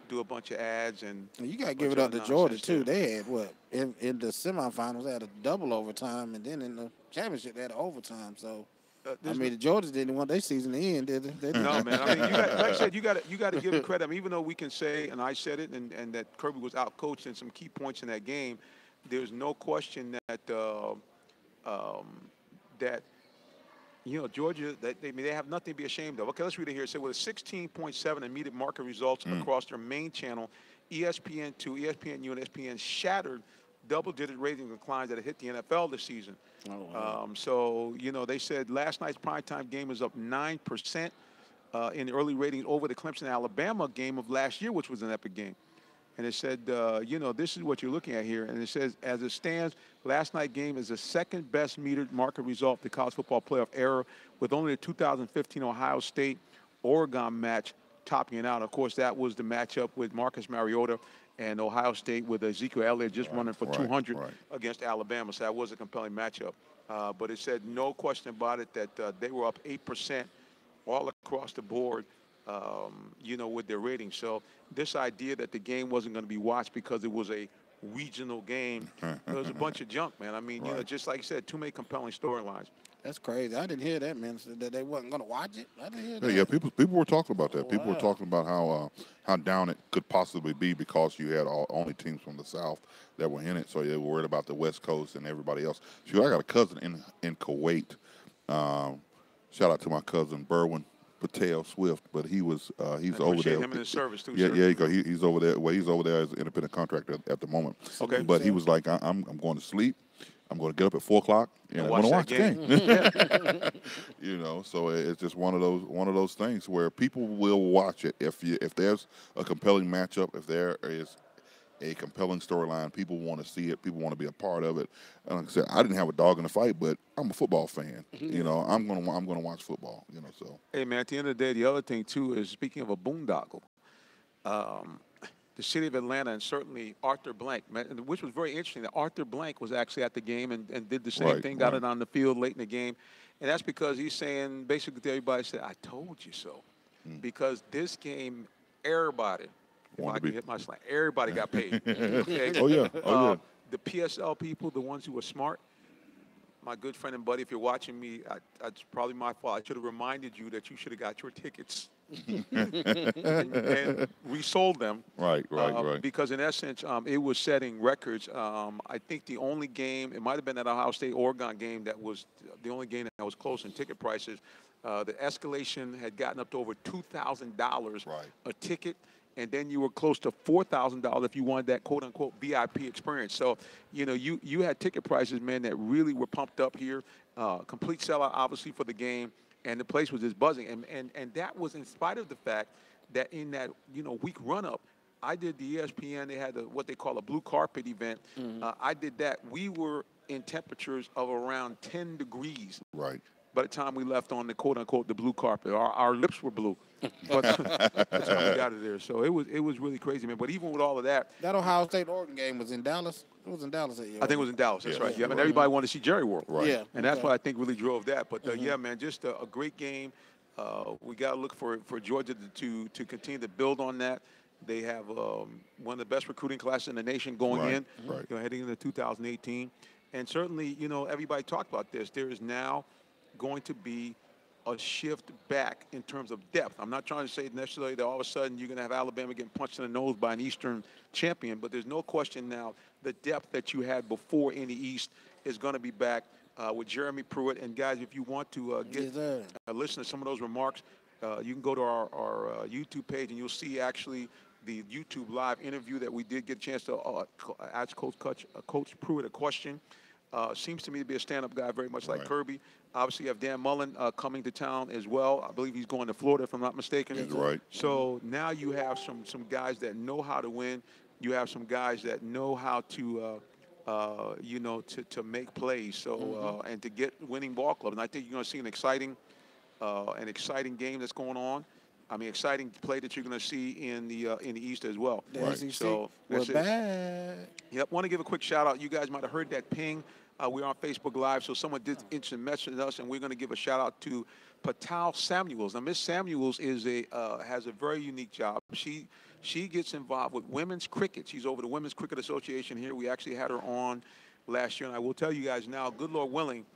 do a bunch of ads. And You got to give it up to Georgia, too. They had, in the semifinals, they had a double overtime, and then in the championship, they had an overtime. So, the Georgia didn't want their season to end, did they? No, man. I mean, like I said, you got to give them credit. I mean, even though we can say, and I said it, and that Kirby was out-coached in some key points in that game, there's no question that Georgia, they have nothing to be ashamed of. Okay, let's read it here. It said with a 16.7 immediate market results across their main channel, ESPN2, ESPNU, and ESPN shattered double-digit rating declines that had hit the NFL this season. So, they said last night's primetime game is up 9% in the early ratings over the Clemson-Alabama game of last year, which was an epic game. And it said, this is what you're looking at here. And it says, as it stands, last night's game is the second best metered market result of the college football playoff era, with only the 2015 Ohio State-Oregon match topping it out. Of course, that was the matchup with Marcus Mariota and Ohio State with Ezekiel Elliott just running for 200 against Alabama. So that was a compelling matchup. But it said no question about it that they were up 8% all across the board, with their ratings. So this idea that the game wasn't going to be watched because it was a regional game, it was a bunch of junk, man. I mean, just like you said, too many compelling storylines. That's crazy. I didn't hear that, man, that they wasn't going to watch it. I didn't hear that. Yeah, people were talking about that. People were talking about how down it could possibly be because you had only teams from the South that were in it, so they were worried about the West Coast and everybody else. So I got a cousin in Kuwait. Shout out to my cousin Berwin Patel Swift, but he's over there. Him in his service too. Yeah, sir. yeah, he's over there. Well, he's over there as an independent contractor at the moment. Okay. But he was like, I'm going to sleep. I'm going to get up at 4 o'clock and I'm going to watch the game. So it's just one of those things where people will watch it if there's a compelling matchup, if there is a compelling storyline, people want to see it, people want to be a part of it. And like I said, I didn't have a dog in the fight, but I'm a football fan. I'm gonna watch football. So hey man, at the end of the day, the other thing too is speaking of a boondoggle. the city of Atlanta and certainly Arthur Blank, which was very interesting. That Arthur Blank was actually at the game and did the same thing, got it on the field late in the game. And that's because he's saying basically to everybody, said, I told you so. Because this game, everybody, if I can hit my slang, everybody got paid. Okay? Oh, yeah. Oh, yeah. The PSL people, the ones who were smart, my good friend and buddy, if you're watching me, it's probably my fault. I should have reminded you that you should have got your tickets and resold them. Right. Because in essence, it was setting records. I think the only game, it might have been that Ohio State-Oregon game that was the only game that was close in ticket prices. The escalation had gotten up to over $2,000 a ticket. And then you were close to $4,000 if you wanted that quote-unquote VIP experience. So, you had ticket prices, man, that really were pumped up here. Complete sellout, obviously, for the game. And the place was just buzzing. And that was in spite of the fact that in that, week run-up, I did the ESPN. They had what they call a blue carpet event. I did that. We were in temperatures of around 10 degrees. Right. By the time we left on the quote-unquote the blue carpet. Our lips were blue. But that's how we got it there. So it was really crazy, man. But even with all of that. That Ohio State-Oregon game was in Dallas? It was in Dallas that year. I think it was in Dallas. That's right. Yeah, I mean, everybody wanted to see Jerry World. Right. Yeah. And that's what I think really drove that. But, yeah, man, just a great game. We got to look for Georgia to continue to build on that. They have one of the best recruiting classes in the nation going in, heading into 2018. And certainly, everybody talked about this. There is now going to be a shift back in terms of depth. I'm not trying to say necessarily that all of a sudden you're going to have Alabama getting punched in the nose by an Eastern champion, but there's no question now the depth that you had before in the East is going to be back with Jeremy Pruitt. And, guys, if you want to listen to some of those remarks, you can go to our YouTube page, and you'll see actually the YouTube live interview that we did get a chance to ask Coach Pruitt a question. Seems to me to be a stand-up guy, very much like Kirby. Obviously, you have Dan Mullen coming to town as well. I believe he's going to Florida, if I'm not mistaken. That's right. So now you have some guys that know how to win. You have some guys that know how to, to make plays. So and to get winning ball clubs. And I think you're going to see an exciting game that's going on. I mean, exciting play that you're going to see in the East as well. Right. So we're back. Yep. Want to give a quick shout out. You guys might have heard that ping. We're on Facebook Live, so someone did instant message us, and we're going to give a shout out to Patal Samuels. Now, Miss Samuels is has a very unique job. She gets involved with women's cricket. She's over the Women's Cricket Association here. We actually had her on last year, and I will tell you guys now, good Lord willing,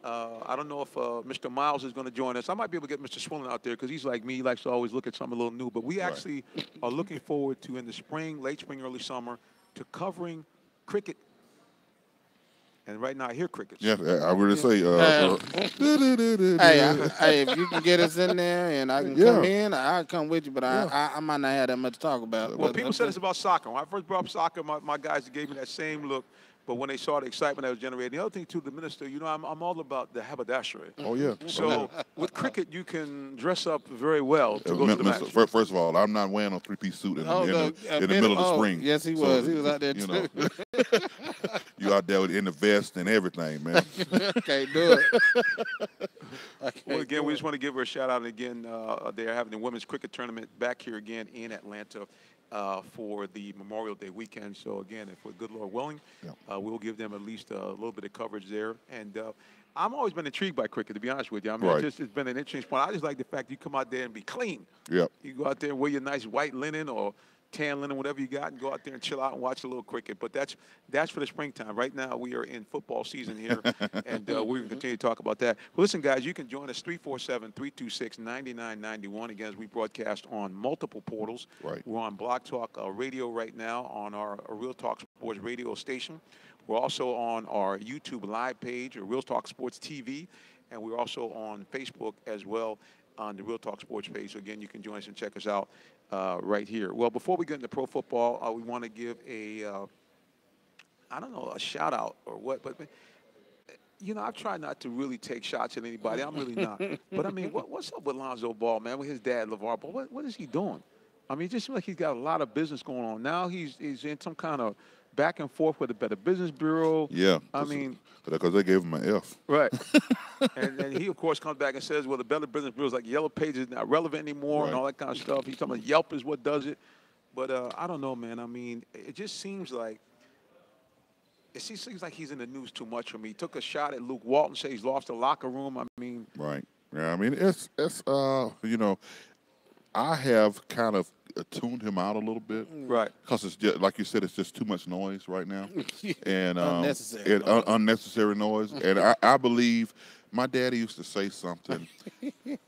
I don't know if Mr. Miles is going to join us. I might be able to get Mr. Swillen out there because he's like me. He likes to always look at something a little new. But we actually are looking forward to, in the spring, late spring, early summer, to covering cricket. And right now I hear crickets. Yeah, I would say. Hey, if you can get us in there and I can come in, I'll come with you. But I might not have that much to talk about. Well, people said it's about soccer. When I first brought up soccer, my guys gave me that same look. But when they saw the excitement that was generated, the other thing, too, the minister, I'm all about the haberdashery. Oh, yeah. So with cricket, you can dress up very well to go to the match. First of all, I'm not wearing a three-piece suit in the middle of the spring. Yes, he was. He was out there, too. You out there in the vest and everything, man. Can't do it. Well, again, we just want to give her a shout-out. Again, they're having the women's cricket tournament back here again in Atlanta. For the Memorial Day weekend. So, again, if we're good Lord willing, we'll give them at least a little bit of coverage there. And I've always been intrigued by cricket, to be honest with you. I mean, it's been an interesting sport. I just like the fact you come out there and be clean. Yep. You go out there and wear your nice white linen or tan linen, whatever you got, and go out there and chill out and watch a little cricket. But that's for the springtime. Right now, we are in football season here, and we're going to continue to talk about that. Well, listen, guys, you can join us 347-326-9991. Again, as we broadcast on multiple portals. Right. We're on Blog Talk Radio right now on our Real Talk Sports radio station. We're also on our YouTube live page, or Real Talk Sports TV, and we're also on Facebook as well on the Real Talk Sports page. So, again, you can join us and check us out right here. Well, before we get into pro football, we want to give a shout-out or what, but I've tried not to really take shots at anybody. I'm really not. But, I mean, what's up with Lonzo Ball, man, with his dad, LeVar Ball? What is he doing? I mean, it just seems like he's got a lot of business going on. Now he's in some kind of back and forth with the Better Business Bureau. Yeah. I mean. Because they gave him an F. Right. and he, of course, comes back and says, well, the Better Business Bureau is like Yellow Pages is not relevant anymore and all that kind of stuff. He's talking about Yelp is what does it. But I don't know, man. I mean, it just seems like he's in the news too much for me. He took a shot at Luke Walton, said he's lost the locker room. I mean, Right. Yeah. I mean, it's I have kind of tuned him out a little bit. right. Because it's just like you said, it's just too much noise right now, and Unnecessary noise. unnecessary noise. And I believe my daddy used to say something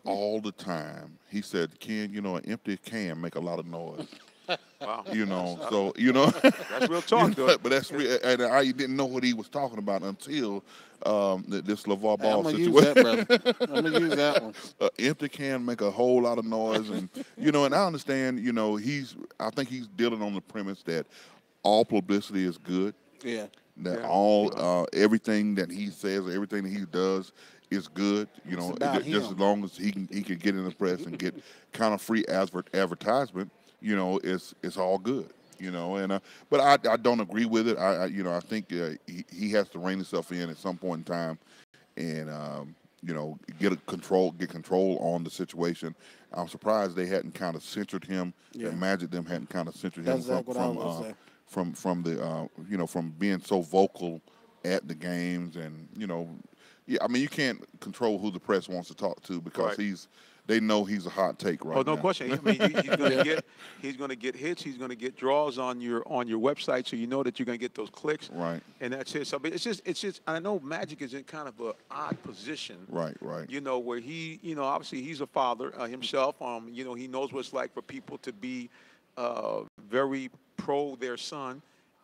all the time. He said, "Ken, an empty can make a lot of noise." Wow. So That's real talk, though. but that's real, and I didn't know what he was talking about until this LeVar Hey, I'm Ball gonna use situation. that, brother. I'm gonna use that one. Empty can make a whole lot of noise, and and I understand. I think he's dealing on the premise that all publicity is good. Yeah. That Yeah. all everything that he says, or everything that he does is good. about Just him. as long as he can get in the press and get kind of free advertisement. It's all good. But I don't agree with it. I think he has to rein himself in at some point in time, and get control on the situation. I'm surprised they hadn't kind of censored him. Yeah. Magic them hadn't kind of censored him That's exactly what I was gonna say. from the from being so vocal at the games, and I mean, you can't control who the press wants to talk to because Right. they know he's a hot take right Oh, now. no question. I mean, he's going to get hits. He's going to get draws on your website, so you know that you're going to get those clicks. Right. And that's it. So, but it's just. I know Magic is in kind of an odd position. Right. Where he, obviously he's a father himself. He knows what it's like for people to be very pro their son.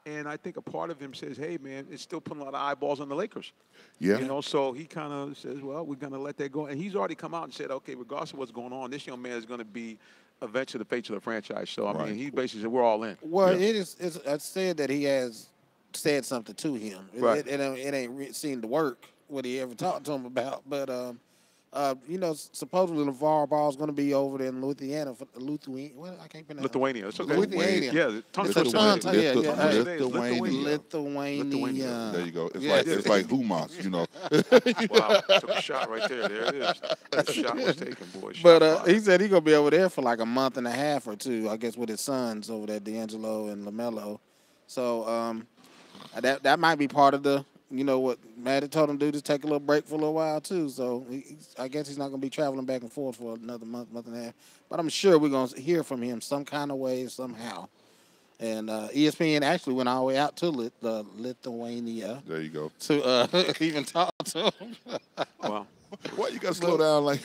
And I think a part of him says, hey, man, it's still putting a lot of eyeballs on the Lakers. Yeah. So he kind of says, well, we're going to let that go. And he's already come out and said, okay, regardless of what's going on, this young man is going to be eventually the face of the franchise. So, I mean, he basically said, we're all in. Well, Yeah. it's said that he has said something to him. Right. It ain't seemed to work what he ever talked to him about. But supposedly LeVar Ball is going to be over there in Louisiana for Lithuania. Well, I can't pronounce Lithuania. It's okay. Lithuania. Yeah, tongue It's a twister. tongue tie- yeah, Lithuania. Lithuania. There you go. Yeah. It's like Humas, Wow, took a shot right there. There it is. The shot was taken, boy. But Shot fired. he said he's gonna be over there for like a month and a half or two, I guess, with his sons over there, D'Angelo and LaMelo. So that might be part of the, what Maddie told him to do, just take a little break for a little while too. So I guess he's not gonna be traveling back and forth for another month and a half. But I'm sure we're gonna hear from him some kind of way, somehow. And ESPN actually went all the way out to Lithuania There you go. to even talk to him. Wow. Why you got to slow down like?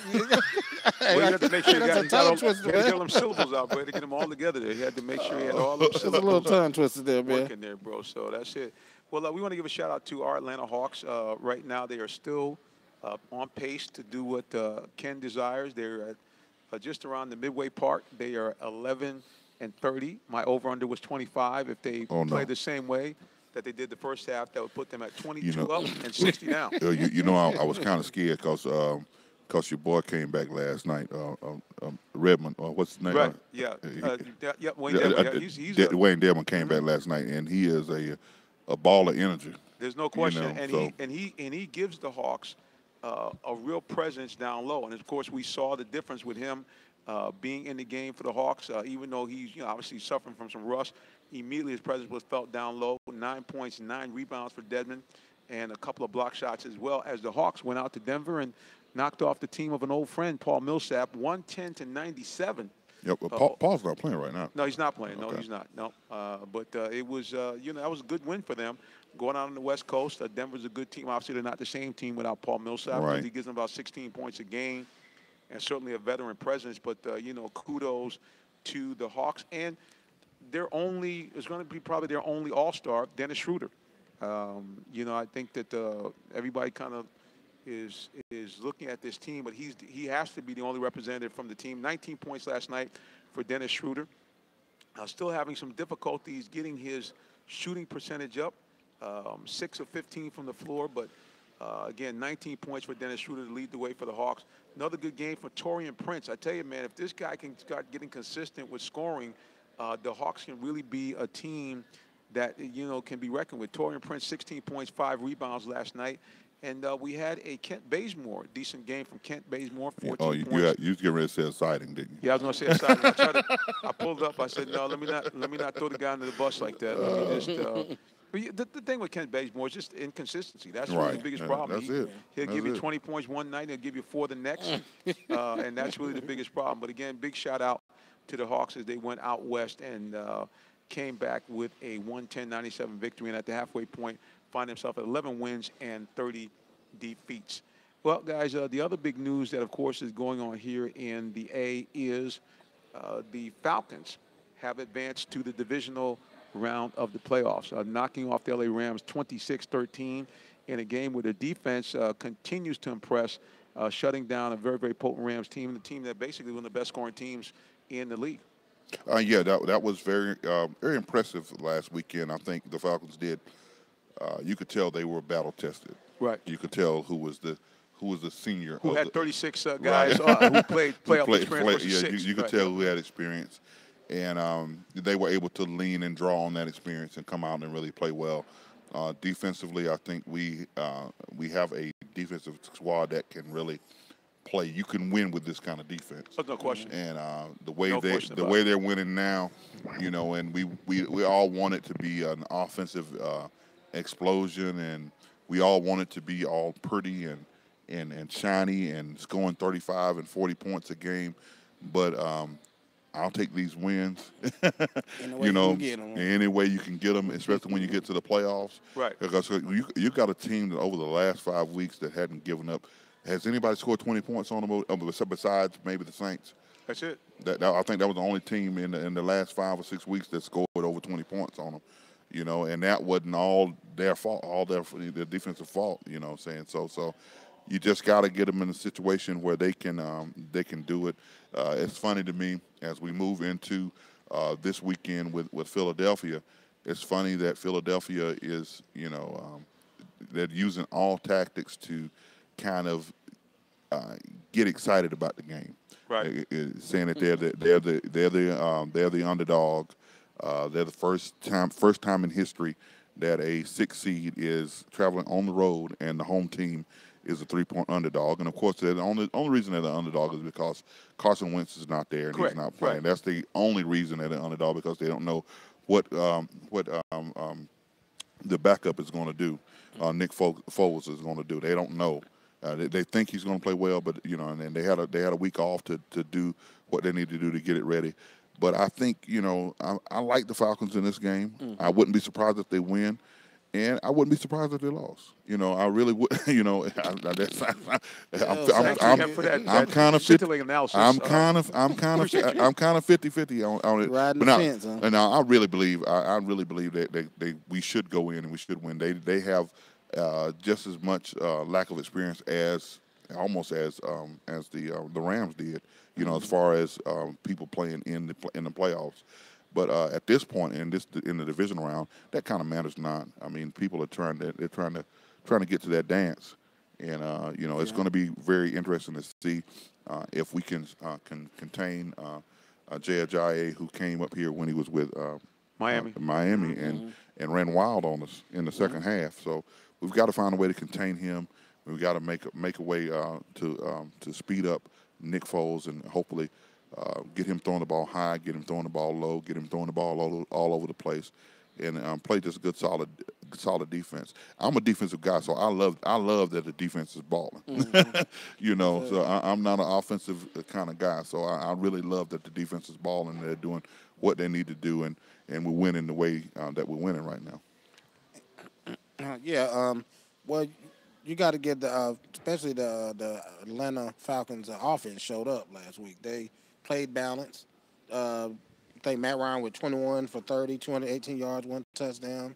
Well, you had to make sure you That's got a tongue all twister, get man. them syllables out, bro, to get them all together there. He had to make sure he had all them It's a little syllables tongue twisted there, man. working there, bro. So that's it. Well, we want to give a shout out to our Atlanta Hawks. Right now, they are still on pace to do what Ken desires. They're at just around the midway part. They are 11-30. My over/under was 25. If they play the same way that they did the first half, that would put them at 22 up and 60 down. I was kind of scared because your boy came back last night, Redmond. What's his name? Right. Yeah. Wayne Dedmon. He's Wayne Dedmon came back last night, and he is a ball of energy. There's no question, so- and he gives the Hawks a real presence down low. And of course, we saw the difference with him being in the game for the Hawks. Even though he's obviously suffering from some rust, immediately his presence was felt down low. 9 points, 9 rebounds for Dedmon, and a couple of block shots as well. As the Hawks went out to Denver and knocked off the team of an old friend, Paul Millsap, 110-97. Yep. Paul's not playing right now. No, he's not playing. No, Okay. he's not. No. But it was, that was a good win for them. Going out on the West Coast, Denver's a good team. Obviously, they're not the same team without Paul Millsap. Right. He gives them about 16 points a game, and certainly a veteran presence. But kudos to the Hawks, and it's going to be probably their only All-Star, Dennis Schroeder. I think that everybody kind of is looking at this team, but he has to be the only representative from the team. 19 points last night for Dennis Schroeder. Still having some difficulties getting his shooting percentage up. 6 of 15 from the floor, but again, 19 points for Dennis Schroeder to lead the way for the Hawks. Another good game for Taurean Prince. I tell you, man, if this guy can start getting consistent with scoring, the Hawks can really be a team that can be reckoned with. Taurean Prince, 16 points, 5 rebounds last night. And we had a Kent Bazemore, decent game from Kent Bazemore, 14 Oh, points. you was getting ready to say exciting, didn't you? Yeah, I was going to say exciting. I pulled up. I said, no, let me not throw the guy under the bus like that. Let me just. But the thing with Kent Bazemore is just inconsistency. That's really the Right. biggest Yeah, problem. that's it. He'll That's give you it. 20 points one night, he'll give you 4 the next, and that's really the biggest problem. But again, big shout out to the Hawks as they went out west and came back with a 110-97 victory, and at the halfway point, find themselves at 11 wins and 30 defeats. Well, guys, the other big news that, of course, is going on here in the A is the Falcons have advanced to the divisional round of the playoffs, knocking off the LA Rams 26-13 in a game where the defense continues to impress, shutting down a very, very potent Rams team, the team that basically one of the best scoring teams in the league. Yeah, that was very very impressive last weekend. I think the Falcons did. You could tell they were battle tested. Right. You could tell who was the senior. Who of had the, 36 guys who played playoff experience versus yeah, 6. you could Right. tell who had experience, and they were able to lean and draw on that experience and come out and really play well. Defensively, I think we have a defensive squad that can really play. You can win with this kind of defense. Oh, no question. And the way No question the about way it. they're winning now, and we all want it to be an offensive explosion, and we all want it to be all pretty and shiny and scoring 35 and 40 points a game. But I'll take these wins. Any way you can get 'em. Any way you can get them, especially when you get to the playoffs. Right. Because you got a team that over the last 5 weeks that hadn't given up. Has anybody scored 20 points on them besides maybe the Saints? That's it. I think that was the only team in the last 5 or 6 weeks that scored over 20 points on them. And that wasn't all their fault, all their defensive fault. You know what I'm saying? So you just got to get them in a situation where they can do it. It's funny to me as we move into this weekend with Philadelphia. It's funny that Philadelphia is they're using all tactics to kind of get excited about the game. Right. Saying that they're the underdog. They're the first time in history that a 6 seed is traveling on the road and the home team is a 3-point underdog. And of course, the only reason they're the underdog is because Carson Wentz is not there and Correct. he's not playing. Right. That's the only reason they're the underdog, because they don't know what the backup is going to do. Nick Foles is going to do. They don't know. They think he's going to play well, but and they had a week off to do what they need to do to get it ready. But I think I like the Falcons in this game. Mm-hmm. I wouldn't be surprised if they win, and I wouldn't be surprised if they lost. I really would. I'm kind of 50. Analysis. I'm kind of 50-50 on it. Riding But the now, fence, huh? and now I really believe that we should go in and we should win. They have just as much lack of experience as the Rams did. As far as people playing in the playoffs. But at this point in the division round, that kind of matters not. I mean, people are trying to get to that dance, and it's going to be very interesting to see if we can contain Jay Ajayi, who came up here when he was with Miami. and ran wild on us in the second half. So we've got to find a way to contain him. We've got to make a way to speed up Nick Foles and hopefully get him throwing the ball high, get him throwing the ball low, get him throwing the ball all over the place, and play just good solid defense. I'm a defensive guy, so I love that the defense is balling. Mm-hmm. So I'm not an offensive kind of guy, so I really love that the defense is balling and they're doing what they need to do, and we're winning the way that we're winning right now. Well, you got to get especially the Atlanta Falcons offense showed up last week. They played balanced. I think Matt Ryan with 21 for 30, 218 yards, 1 touchdown.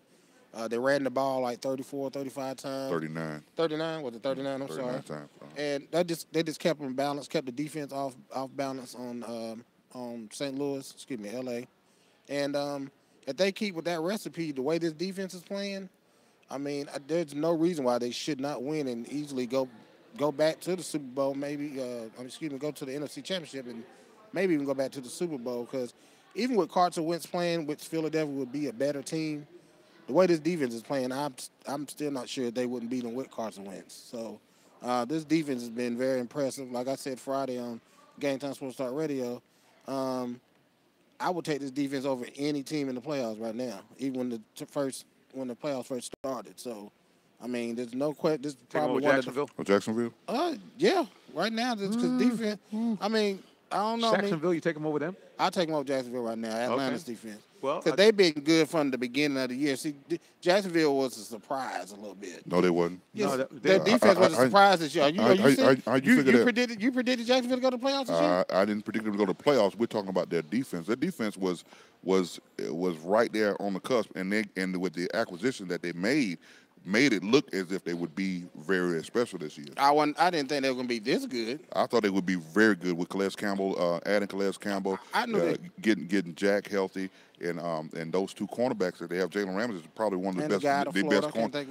They ran the ball like 34, 35 times. 39. 39? Was it 39? I'm 39 sorry. times. And they just kept them balanced, kept the defense off balance on St. Louis, LA. And if they keep with that recipe, the way this defense is playing, I mean, there's no reason why they should not win and easily go back to the Super Bowl, maybe, go to the NFC Championship and maybe even go back to the Super Bowl, because even with Carson Wentz playing, which Philadelphia would be a better team, the way this defense is playing, I'm still not sure they wouldn't beat them with Carson Wentz. So this defense has been very impressive. Like I said Friday on Game Time Sports Talk Radio, I would take this defense over any team in the playoffs right now, even when the playoffs first started. So, I mean, there's no question. This is probably one Jacksonville. Jacksonville? Yeah, right now, just because defense. I mean, I don't know. Jacksonville, you take them over them? I'll take them over Jacksonville right now. Atlanta's defense. Well, because they've been good from the beginning of the year. See, Jacksonville was a surprise a little bit. No, they wasn't. Yes, No, their defense was a surprise this year. You predicted Jacksonville to go to the playoffs this year? I didn't predict them to go to the playoffs. We're talking about their defense. Their defense was right there on the cusp, and with the acquisition that they made it look as if they would be very special this year. I didn't think they were going to be this good. I thought they would be very good with Calais Campbell, adding Calais Campbell, I knew that. getting Jack healthy, and those two cornerbacks that they have. Jalen Ramsey is probably one of the best corners.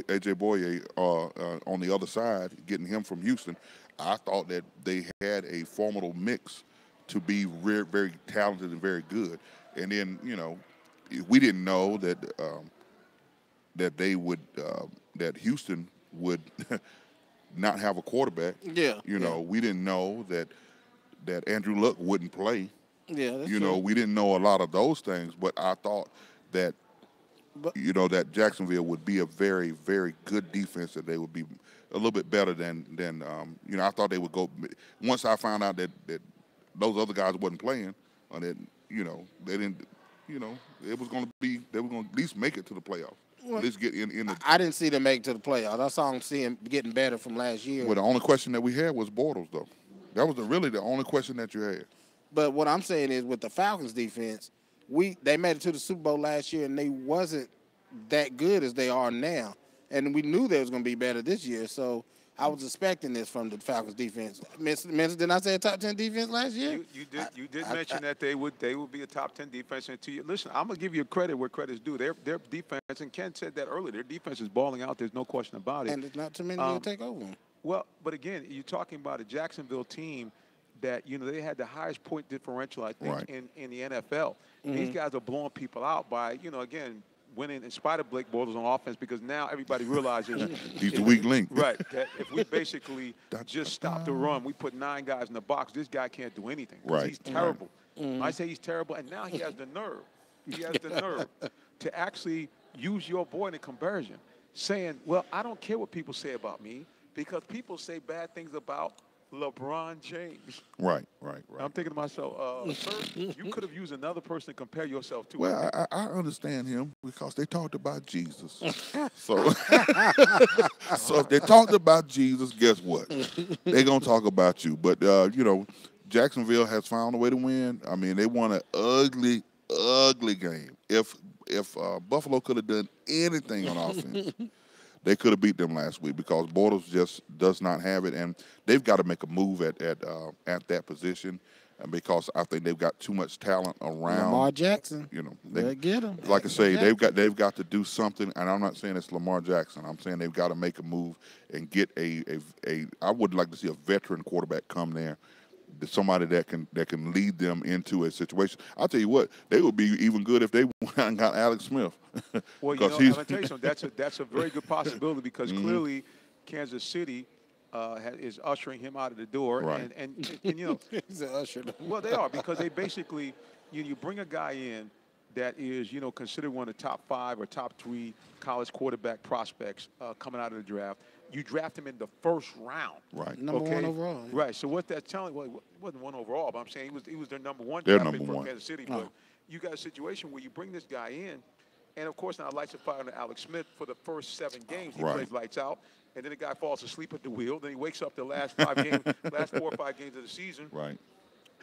AJ Boye on the other side, getting him from Houston. I thought that they had a formidable mix to be very, very talented and very good. And then we didn't know that. That they would, that Houston would not have a quarterback. Yeah. We didn't know that Andrew Luck wouldn't play. Yeah, that's true. We didn't know a lot of those things, but I thought that, that Jacksonville would be a very, very good defense, that they would be a little bit better than I thought they would go. Once I found out that those other guys wasn't playing, and that, they didn't, it was going to be, they were going to at least make it to the playoffs. Well, Let's get in the. I didn't see them make it to the playoffs. I saw them getting better from last year. Well, the only question that we had was Bortles, though. That was really the only question that you had. But what I'm saying is, with the Falcons defense, they made it to the Super Bowl last year, and they wasn't that good as they are now. And we knew they was going to be better this year. So I was expecting this from the Falcons defense. Didn't I say a top 10 defense last year? You did mention that they would be a top 10 defense. And listen, I'm gonna give you credit where credit's due. Their defense, and Ken said that earlier, their defense is balling out. There's no question about it. And there's not too many to take over them. Well, but again, you're talking about a Jacksonville team that they had the highest point differential, I think, in the NFL. Mm-hmm. These guys are blowing people out by again, winning in spite of Blake Bortles on offense, because now everybody realizes he's the weak link. Right. That if we basically just stop the run, we put 9 guys in the box, this guy can't do anything. Right. He's terrible. Mm-hmm. I say he's terrible, and now he has the nerve. He has the nerve to actually use your boy in a conversion, saying, well, I don't care what people say about me, because people say bad things about LeBron James. Right. I'm thinking to myself, sir, you could have used another person to compare yourself to. Well, I understand him, because they talked about Jesus. So if they talked about Jesus, guess what? They're going to talk about you. But, Jacksonville has found a way to win. I mean, they won an ugly, ugly game. If Buffalo could have done anything on offense, they could have beat them last week, because Bortles just does not have it, and they've got to make a move at that position, and because I think they've got too much talent around. Lamar Jackson. They get him. Like I say, they've got to do something, and I'm not saying it's Lamar Jackson. I'm saying they've got to make a move and get I would like to see a veteran quarterback come there. Somebody that can lead them into a situation. I'll tell you what, they would be even good if they went and got Alex Smith. Well, I'm going to tell you something. That's a very good possibility, because clearly Kansas City is ushering him out of the door. Right. And he's an usher. Well, they are, because they basically, you bring a guy in that is, considered one of the top 5 or top 3 college quarterback prospects coming out of the draft. You draft him in the first round. Right. Number 1 overall. Yeah. Right. So what that's telling, well, it wasn't 1 overall, but I'm saying he was their number 1 Their draft pick number for 1. Kansas City. But you got a situation where you bring this guy in, and of course now lights are fired on Alex Smith for the first 7 games. He plays lights out, and then the guy falls asleep at the wheel. Then he wakes up the last 4 or 5 games of the season. Right.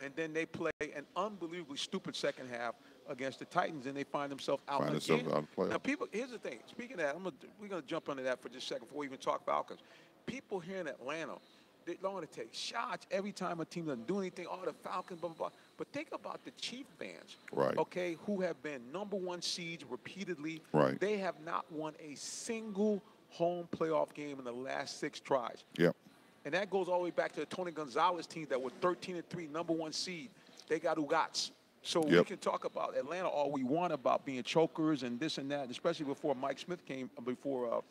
And then they play an unbelievably stupid second half against the Titans, and they find themselves out again. Out of play. Now, people, here's the thing. Speaking of that, we're going to jump into that for just a second before we even talk Falcons. People here in Atlanta, they don't want to take shots every time a team doesn't do anything. Oh, the Falcons, blah, blah, blah. But think about the Chief fans, okay, who have been number 1 seeds repeatedly. Right. They have not won a single home playoff game in the last 6 tries. Yep. And that goes all the way back to the Tony Gonzalez team that were 13-3, number 1 seed. They got Ugats. So we Yep. can talk about Atlanta all we want about being chokers and this and that, and especially before Mike Smith came, before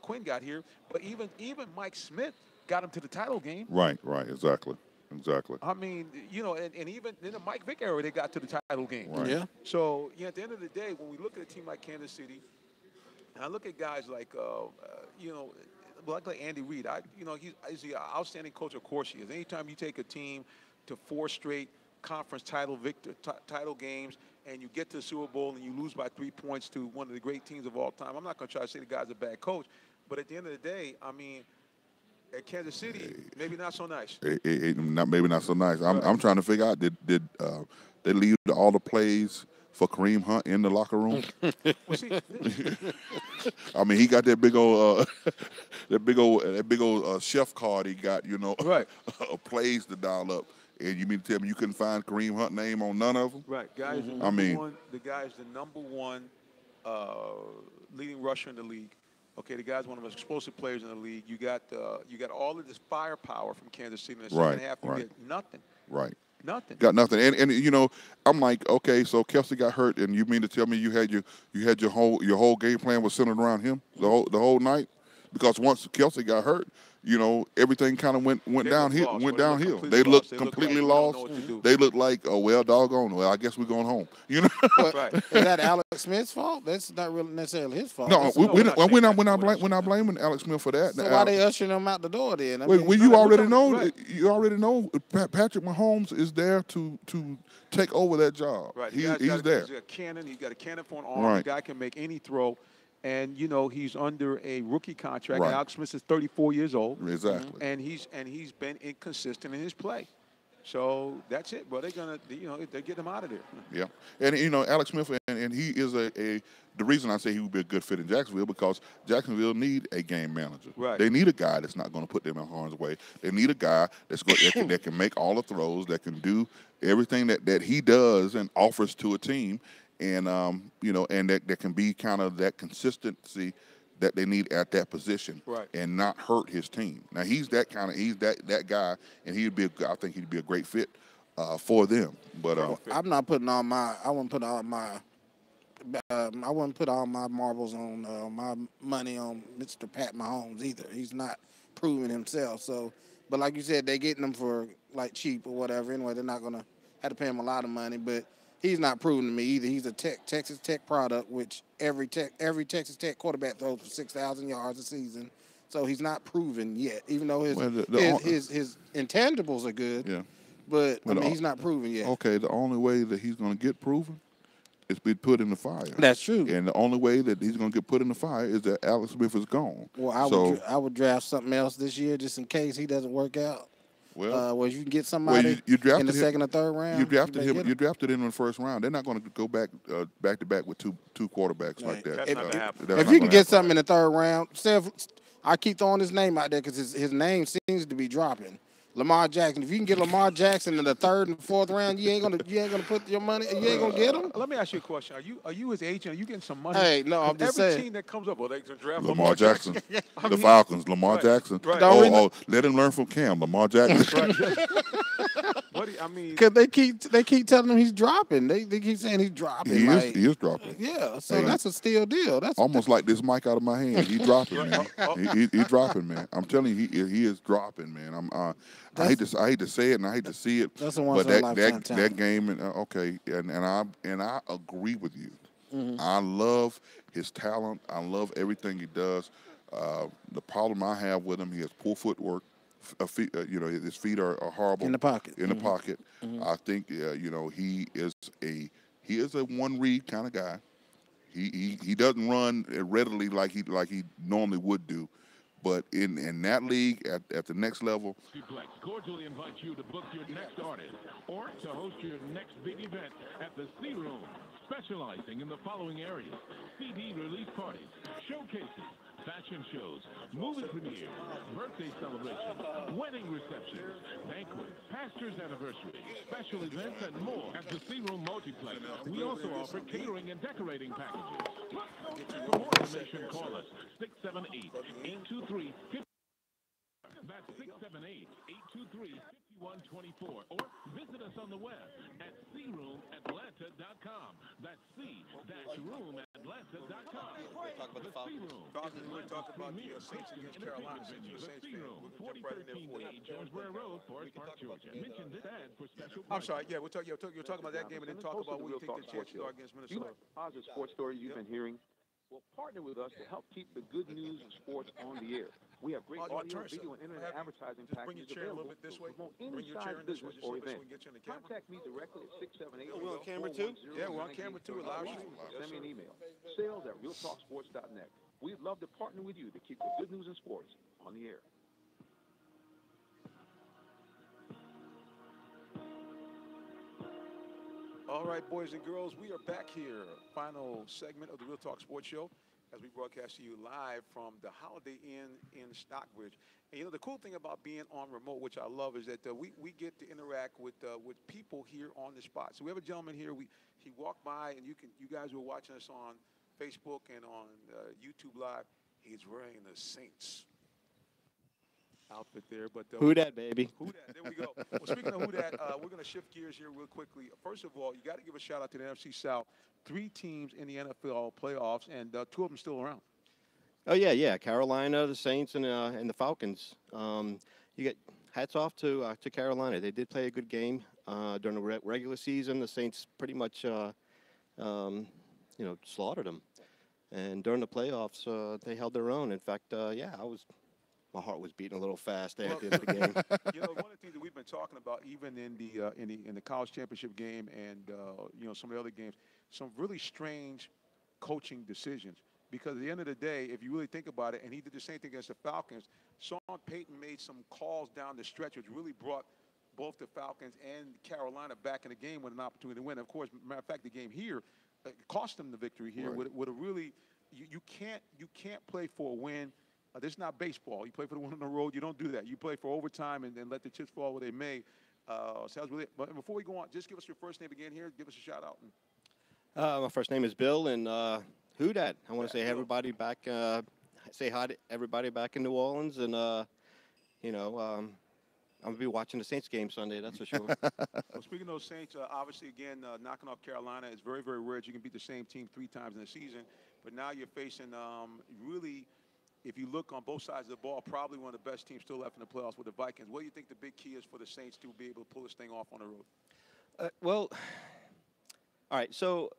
Quinn got here. But even Mike Smith got him to the title game. Right. Exactly. I mean, and even in the Mike Vick era, they got to the title game. Right. Yeah. So, at the end of the day, when we look at a team like Kansas City, and I look at guys like, like Andy Reid, he's an outstanding coach. Of course he is. Anytime you take a team to 4 straight conference title games, and you get to the Super Bowl and you lose by 3 points to one of the great teams of all time, I'm not going to try to say the guy's a bad coach, but at the end of the day, I mean, at Kansas City, maybe not so nice. Maybe not so nice. I'm trying to figure out, did they leave all the plays for Kareem Hunt in the locker room? Well, see, I mean, he got that big old chef card he got, right. plays to dial up. And you mean to tell me you couldn't find Kareem Hunt's name on none of them? Right, guy is the number one leading rusher in the league. Okay, the guy's one of the most explosive players in the league. You got all of this firepower from Kansas City in the second half. You get nothing. Right. Nothing. Got nothing. And I'm like, okay, so Kelsey got hurt, and you mean to tell me you had your whole game plan was centered around him the whole night? Because once Kelsey got hurt, everything kind of went downhill. They looked completely lost. They looked like, oh well, doggone. Well, I guess we're going home. Right. Is that Alex Smith's fault? That's not really necessarily his fault. No, we're not blaming Alex Smith for that. So why they ushering him out the door then? You already know Patrick Mahomes is there to take over that job. Right. He's He's there. got a cannon. He's got a cannon for an arm. Right. The guy can make any throw. And he's under a rookie contract. Right. Alex Smith is 34 years old. Exactly. And he's been inconsistent in his play. So that's it, bro. They're gonna they get him out of there. Yeah. And Alex Smith, and he is the reason I say he would be a good fit in Jacksonville, because Jacksonville need a game manager. Right. They need a guy that's not going to put them in harm's way. They need a guy that can make all the throws, that can do everything that he does and offers to a team. And and that can be kind of that consistency that they need at that position, right, and not hurt his team. Now he's that guy, and I think he'd be a great fit for them. But I'm not putting all my. I wouldn't put all my. I wouldn't put all my marbles on my money on Mr. Pat Mahomes either. He's not proving himself. So, but like you said, they getting him for like cheap or whatever. Anyway, they're not gonna have to pay him a lot of money, but he's not proving to me either. He's a Texas Tech product, which every Texas Tech quarterback throws for 6,000 yards a season. So he's not proven yet, even though his intangibles are good. Yeah. But he's not proven yet. Okay, the only way that he's going to get proven is be put in the fire. That's true. And the only way that he's going to get put in the fire is that Alex Smith is gone. Well, I would draft something else this year just in case he doesn't work out. Well, you can get somebody in the second or third round. You drafted him. You drafted him in the first round. They're not going to go back to back with two quarterbacks like that. That's not gonna happen. If you can get something in the third round, I keep throwing his name out there because his name seems to be dropping. Lamar Jackson. If you can get Lamar Jackson in the third and fourth round, you ain't gonna put your money. You ain't gonna get him. Let me ask you a question. Are you his agent? Are you getting some money? Hey, no, I'm just every saying. team that comes up, they can draft Lamar Jackson. The Falcons. Lamar Jackson. Right. Let him learn from Cam. Lamar Jackson. Because they keep telling him he's dropping. They keep saying he's dropping. He is dropping. Yeah, so that's a steal deal. That's almost like this mic out of my hand. He's dropping, man. He's dropping, man. I'm telling you, he is dropping, man. I hate to say it and I hate to see it. That's a once in a lifetime talent. That game, and I agree with you. Mm-hmm. I love his talent. I love everything he does. The problem I have with him, he has poor footwork. His feet are horrible in the pocket. Mm-hmm. I think he is a one read kind of guy. He doesn't run readily like he normally would do. But in that league, at the next level, Duplex cordially invites you to book your next artist or to host your next big event at the C Room, specializing in the following areas: CD release parties, showcases, fashion shows, movie premieres, birthday celebrations, wedding receptions, banquets, pastor's anniversary, special events, and more. At the C Room Multiplex, we also offer catering and decorating packages. For more information, call us 678-823-50. That's 678-823-5124. Or visit us on the web at Room@Atlanta.com. Talk about the Falcons. Falcons, we're talking about the Saints against Carolina. Since you're a Saints fan, we'll jump right in there for you. Jonesboro Road, Forest Park, Georgia. Mention this ad for special I'm sorry. Yeah, you're talking about that game and then talk about what you think the chances are against Do you Minnesota. like positive sports stories you've been hearing? Well, partner with us to help keep the good news of sports on the air. We have great Oh, you want to audio, turn video, so- and internet have you advertising just bring your packages chair a little available bit this to way. promote Bring any your size chair in this way business just or so we event. can get you in the camera. Contact me directly at 678. Are we on camera too? Yeah, we're on camera too. Live stream. Send me an email. Sales@realtalksports.net. We'd love to partner with you to keep the good news in sports on the air. All right, boys and girls, we are back here. Final segment of the Real Talk Sports Show as we broadcast to you live from the Holiday Inn in Stockbridge. And you know, the cool thing about being on remote, which I love, is that we get to interact with people here on the spot. So we have a gentleman here. He walked by, and you guys were watching us on Facebook and on YouTube Live. He's wearing the Saints outfit there, but Who dat, baby? Who dat? There we go. Well, speaking of who dat, we're going to shift gears here real quickly. First of all, you got to give a shout out to the NFC South. 3 teams in the NFL playoffs, and 2 of them still around. Oh yeah. Carolina, the Saints, and the Falcons. You get hats off to Carolina. They did play a good game during the regular season. The Saints pretty much slaughtered them, and during the playoffs they held their own. In fact, my heart was beating a little fast there at the end of the game. You know, one of the things that we've been talking about, even in the college championship game, and some of the other games, some really strange coaching decisions. Because at the end of the day, if you really think about it, and he did the same thing against the Falcons, Sean Payton made some calls down the stretch, which really brought both the Falcons and Carolina back in the game with an opportunity to win. Of course, matter of fact, the game here cost them the victory here. Right. With a really, you can't play for a win. This is not baseball. You play for the win on the road. You don't do that. You play for overtime and let the chips fall where they may. So that was really. But before we go on, just give us your first name again here. Give us a shout out. My first name is Bill, and who dat? I want to say Bill. everybody back. Say hi to everybody back in New Orleans, and I'm gonna be watching the Saints game Sunday. That's for sure. Well, speaking of those Saints, obviously again knocking off Carolina is very, very rare that you can beat the same team 3 times in a season. But now you're facing really. If you look on both sides of the ball, probably one of the best teams still left in the playoffs with the Vikings. What do you think the big key is for the Saints to be able to pull this thing off on the road? All right. So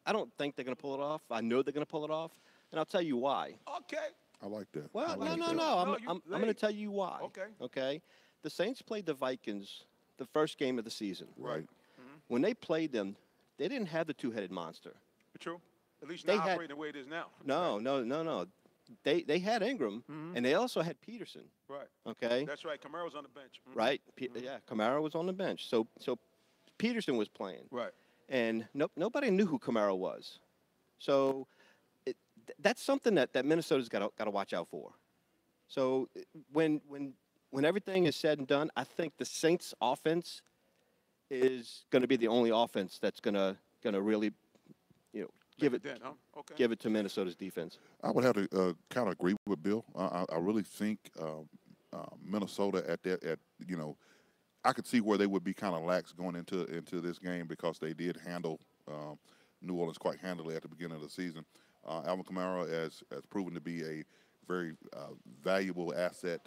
I don't think they're going to pull it off. I know they're going to pull it off, and I'll tell you why. Okay. I like that. Well, I like no. that. I'm going to tell you why. Okay. Okay. The Saints played the Vikings the first game of the season. Right. When they played them, they didn't have the two-headed monster. True. At least They not had- operating the way it is now. No. They had Ingram, and they also had Peterson. Right. Okay. That's right. Camaro's on the bench. Right. Yeah. Kamara was on the bench. So Peterson was playing. Right. And nobody knew who Kamara was. So that's something that Minnesota's got to watch out for. So when everything is said and done, I think the Saints offense is going to be the only offense that's going to really, give it Okay. give it to Minnesota's defense. I would have to kind of agree with Bill. I really think Minnesota I could see where they would be kind of lax going into this game because they did handle New Orleans quite handily at the beginning of the season. Alvin Kamara has proven to be a very valuable asset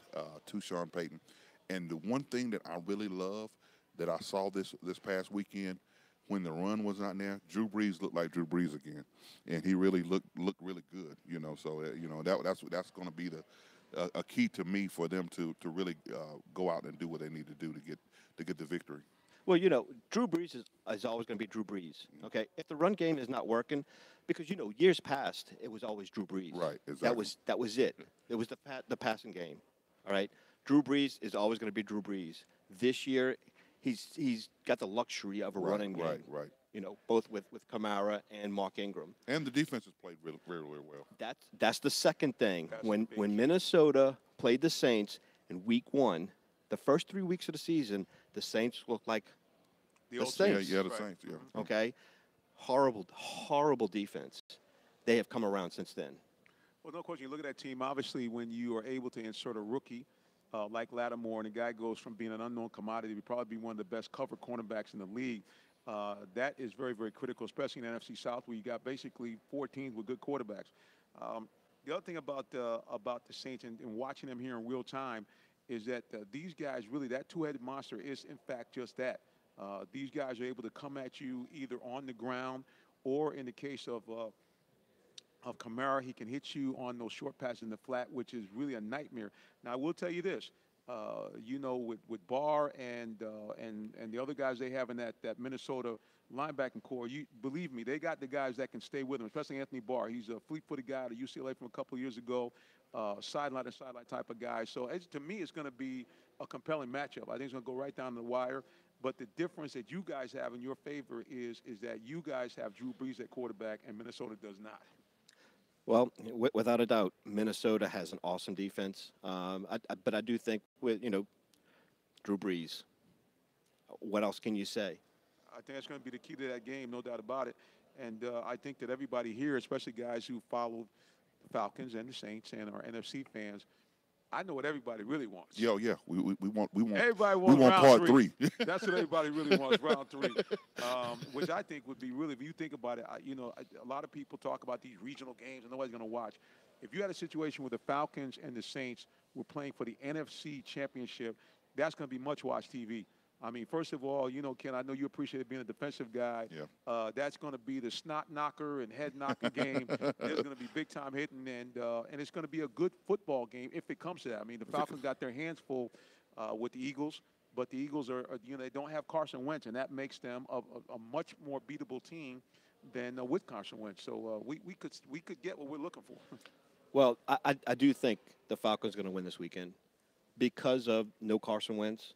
to Sean Payton. And the one thing that I really love that I saw this past weekend, when the run was not there, Drew Brees looked like Drew Brees again, and he really looked really good. So that's going to be a key to me for them to really go out and do what they need to do to get the victory. Well, Drew Brees is always going to be Drew Brees. Okay, if the run game is not working, because years past it was always Drew Brees. Right, exactly. That was it. It was the passing game. All right, Drew Brees is always going to be Drew Brees. This year, he's got the luxury of a running game. Right. Both with Kamara and Mark Ingram. And the defense has played really, really, really well. That's the second thing. That's When the big key. Minnesota played the Saints in Week 1, the first 3 weeks of the season, the Saints looked like the old Saints. Yeah, the Right. Saints. Yeah. Okay, horrible defense. They have come around since then. Well, no question. You look at that team. Obviously, when you are able to insert a rookie like Lattimore, and the guy goes from being an unknown commodity to probably be one of the best cover cornerbacks in the league. That is very, very critical, especially in the NFC South, where you got basically 4 teams with good quarterbacks. The other thing about the Saints and watching them here in real time is that these guys really, that two-headed monster is in fact just that. These guys are able to come at you either on the ground or in the case of Kamara, he can hit you on those short passes in the flat, which is really a nightmare. Now, I will tell you this, with Barr and the other guys they have in that Minnesota linebacking core, you believe me, they got the guys that can stay with him, especially Anthony Barr. He's a fleet-footed guy out of UCLA from a couple of years ago, sideline to sideline type of guy. So to me, it's going to be a compelling matchup. I think it's going to go right down the wire. But the difference that you guys have in your favor is that you guys have Drew Brees at quarterback and Minnesota does not. Well, without a doubt, Minnesota has an awesome defense. But I do think with, Drew Brees, what else can you say? I think that's going to be the key to that game, no doubt about it. And I think that everybody here, especially guys who follow the Falcons and the Saints and our NFC fans, I know what everybody really wants. Yeah, we want everybody wants round part 3. That's what everybody really wants, round 3, which I think would be really, if you think about it, a lot of people talk about these regional games and nobody's going to watch. If you had a situation where the Falcons and the Saints were playing for the NFC Championship, that's going to be much-watched TV. I mean, first of all, Ken, I know you appreciate being a defensive guy. Yeah. That's going to be the snot knocker and head knocker game. There's going to be big time hitting, and it's going to be a good football game if it comes to that. I mean, the Falcons got their hands full with the Eagles, but the Eagles are they don't have Carson Wentz, and that makes them a much more beatable team than with Carson Wentz. So we could get what we're looking for. Well, I do think the Falcons are going to win this weekend because of no Carson Wentz.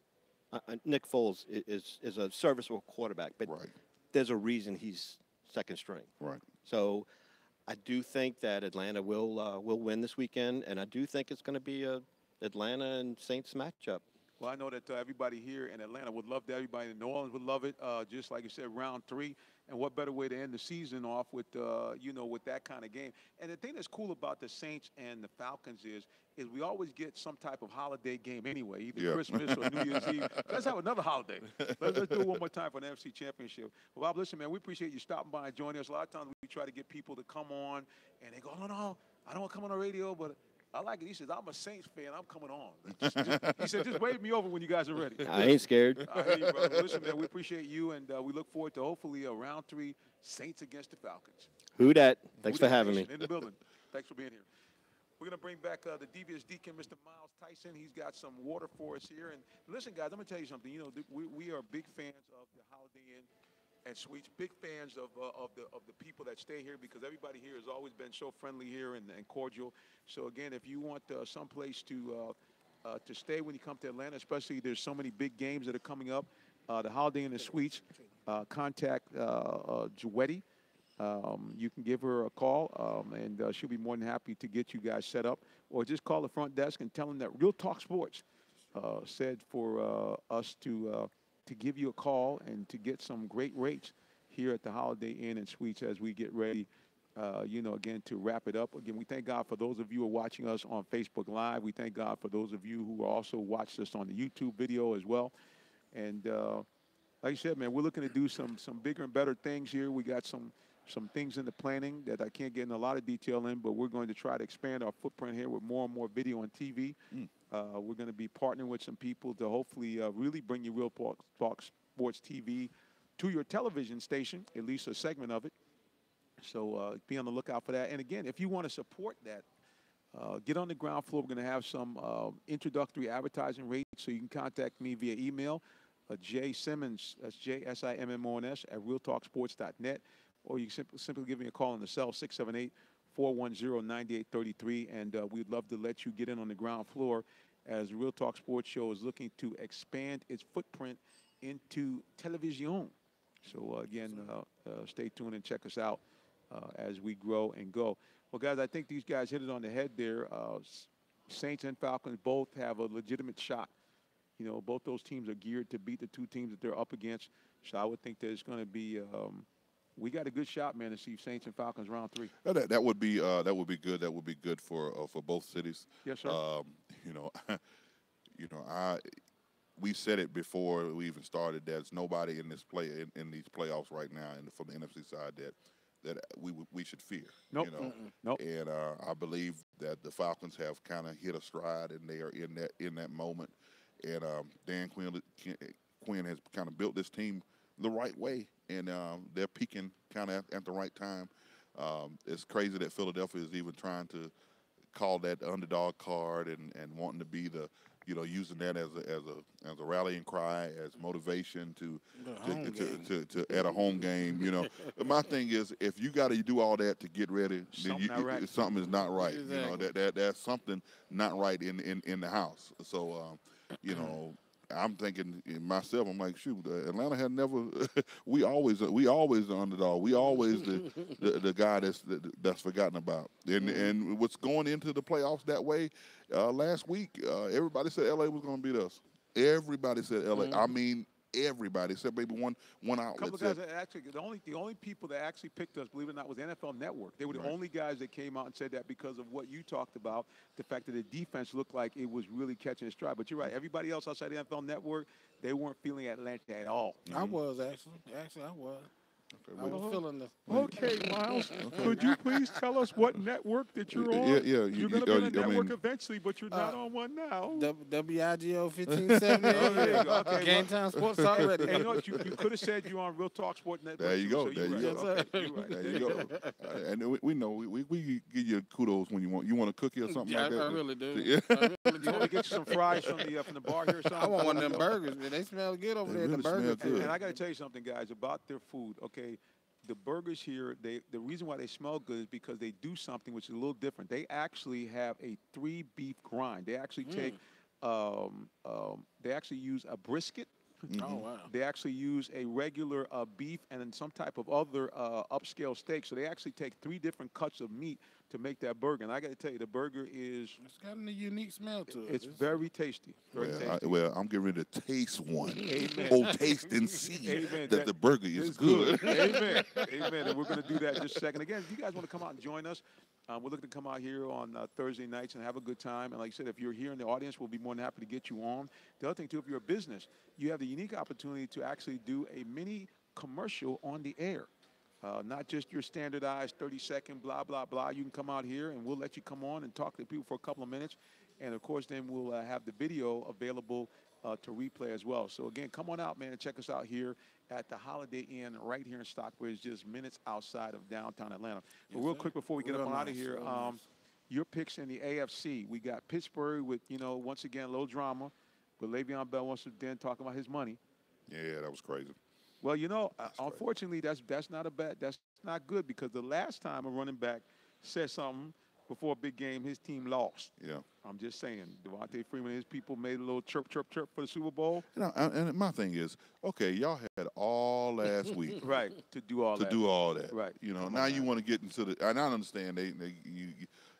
Nick Foles is a serviceable quarterback, but right. There's a reason he's second string. Right. So I do think that Atlanta will win this weekend, and I do think it's going to be a Atlanta and Saints matchup. Well, I know that everybody here in Atlanta would love that. Everybody in New Orleans would love it. Just like you said, round 3. And what better way to end the season off with, with that kind of game. And the thing that's cool about the Saints and the Falcons is we always get some type of holiday game anyway, either Christmas or New Year's Eve. Let's have another holiday. Let's do it one more time for the NFC Championship. Well, Bob, listen, man, we appreciate you stopping by and joining us. A lot of times we try to get people to come on, and they go, no, I don't want to come on the radio, but I like it. He says, I'm a Saints fan. I'm coming on. He said, just wave me over when you guys are ready. I ain't scared. I hear you, brother. Listen, man, we appreciate you, and we look forward to hopefully a round 3 Saints against the Falcons. Who dat? Thanks for having me. In the building. Thanks for being here. We're going to bring back the devious deacon, Mr. Miles Tyson. He's got some water for us here. And listen, guys, I'm going to tell you something. We are big fans of the Holiday Inn and Suites, big fans of the people that stay here because everybody here has always been so friendly here and cordial. So again, if you want some place to stay when you come to Atlanta, especially there's so many big games that are coming up, the Holiday Inn and Suites, contact Joetti. You can give her a call, and she'll be more than happy to get you guys set up, or just call the front desk and tell them that Real Talk Sports said for us to give you a call and to get some great rates here at the Holiday Inn and Suites as we get ready, again, to wrap it up. Again, we thank God for those of you who are watching us on Facebook Live. We thank God for those of you who also watched us on the YouTube video as well. And like I said, man, we're looking to do some bigger and better things here. We got some things in the planning that I can't get in a lot of detail in, but we're going to try to expand our footprint here with more and more video and TV. We're going to be partnering with some people to hopefully really bring you Real Talk Sports TV to your television station, at least a segment of it. So be on the lookout for that. And again, if you want to support that, get on the ground floor. We're going to have some introductory advertising rates, so you can contact me via email, J Simmons, that's JSIMMONS, at realtalksports.net. Or you can simply give me a call on the cell, 678-410-9833, and we'd love to let you get in on the ground floor as the Real Talk Sports Show is looking to expand its footprint into television. So, again, stay tuned and check us out as we grow and go. Well, guys, I think these guys hit it on the head there. Saints and Falcons both have a legitimate shot. Both those teams are geared to beat the two teams that they're up against. So I would think there's going to be we got a good shot, man, to see Saints and Falcons round 3. That would be good. That would be good for both cities. Yes, sir. you know, we said it before we even started. There's nobody in this in these playoffs right now, and from the NFC side that we should fear. Nope. You know, Nope. and I believe that the Falcons have kind of hit a stride, and they are in that moment. And Dan Quinn has kind of built this team the right way, and they're peaking kind of at the right time. It's crazy that Philadelphia is even trying to call that the underdog card and wanting to be the, you know, using that as a rallying cry, as motivation to at a home game. You know, my thing is, if you got to do all that to get ready, then something is not right. Exactly. You know, that's something not right in the house. So you know, I'm thinking in myself, I'm like, shoot, Atlanta had never. we always the underdog. We always the guy that's forgotten about. And what's going into the playoffs that way. Last week, everybody said LA was going to beat us. Everybody said LA. I mean, everybody except maybe one outlet. A couple of guys that actually the only people that actually picked us, believe it or not, was NFL Network. They were the only guys that came out and said that because of what you talked about, the fact that the defense looked like it was really catching its stride. But you're right. Everybody else outside the NFL Network, they weren't feeling Atlanta at all. I was actually. I was. I was feeling the. Okay, Miles, could you please tell us what network that you're on? Yeah, you're going to be on a network eventually, but you're not on one now. WIGO 1570. Okay, Game Time Sports Talk Radio. And you know what? You could have said you're on Real Talk Sport Network. There you go. So There you right. go. Okay, you're right. There you go. And we know we give you kudos when you want a cookie or something like that. I really do. Yeah. I really You do. want to get you some fries from the bar here or something? I want one of them burgers, man. They smell good over there. really The burgers. smell good. And I got to tell you something, guys, about their food. Okay, the burgers here, the reason why they smell good is because they do something which is a little different. They actually have a 3 beef grind. They actually take, they actually use a brisket. Oh, wow. They actually use a regular beef and then some type of other upscale steak. So they actually take 3 different cuts of meat to make that burger. And I got to tell you, the burger is... It's got a unique smell to it. It's very tasty. Very tasty. I'm getting ready to taste one. Amen. Oh, taste and see Amen. that the burger is good. Amen. Amen. And we're going to do that in just a second. Again, if you guys want to come out and join us, we're looking to come out here on Thursday nights and have a good time. And like I said, if you're here in the audience, we'll be more than happy to get you on. The other thing, too, if you're a business, you have the unique opportunity to actually do a mini commercial on the air. Not just your standardized 30-second blah, blah, blah. You can come out here, and we'll let you come on and talk to people for a couple of minutes. And, of course, then we'll have the video available to replay as well. So, again, come on out, man, and check us out here at the Holiday Inn right here in Stockbridge, just minutes outside of downtown Atlanta. But real quick before we get up on out of here, your picks in the AFC. We got Pittsburgh with, once again, a little drama. But Le'Veon Bell wants to then talk about his money. Yeah, that was crazy. Well, unfortunately, that's not good because the last time a running back said something before a big game, his team lost. Yeah. I'm just saying, Devontae Freeman and his people made a little chirp, chirp, chirp for the Super Bowl. And my thing is, okay, y'all had all last week, right, to do all that. Right. Now you want to get into the. And I understand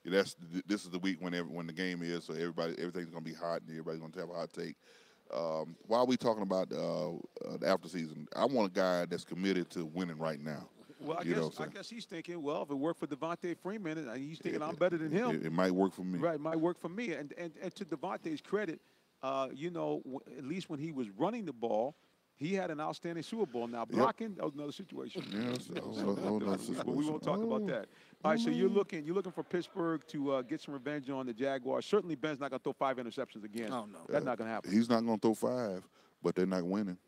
this is the week when the game is, so everything's gonna be hot and everybody's gonna have a hot take. While we talking about the after season, I want a guy that's committed to winning right now. Well, I guess he's thinking, well, if it worked for Devontae Freeman, and he's thinking I'm better than him. It might work for me. Right, it might work for me. And to Devontae's credit, at least when he was running the ball, he had an outstanding Super Bowl. Now, blocking, that was another situation. Yeah, but we won't talk about that. All right, so you're looking for Pittsburgh to get some revenge on the Jaguars. Certainly, Ben's not going to throw 5 interceptions again. Oh, no. That's not going to happen. He's not going to throw 5, but they're not winning.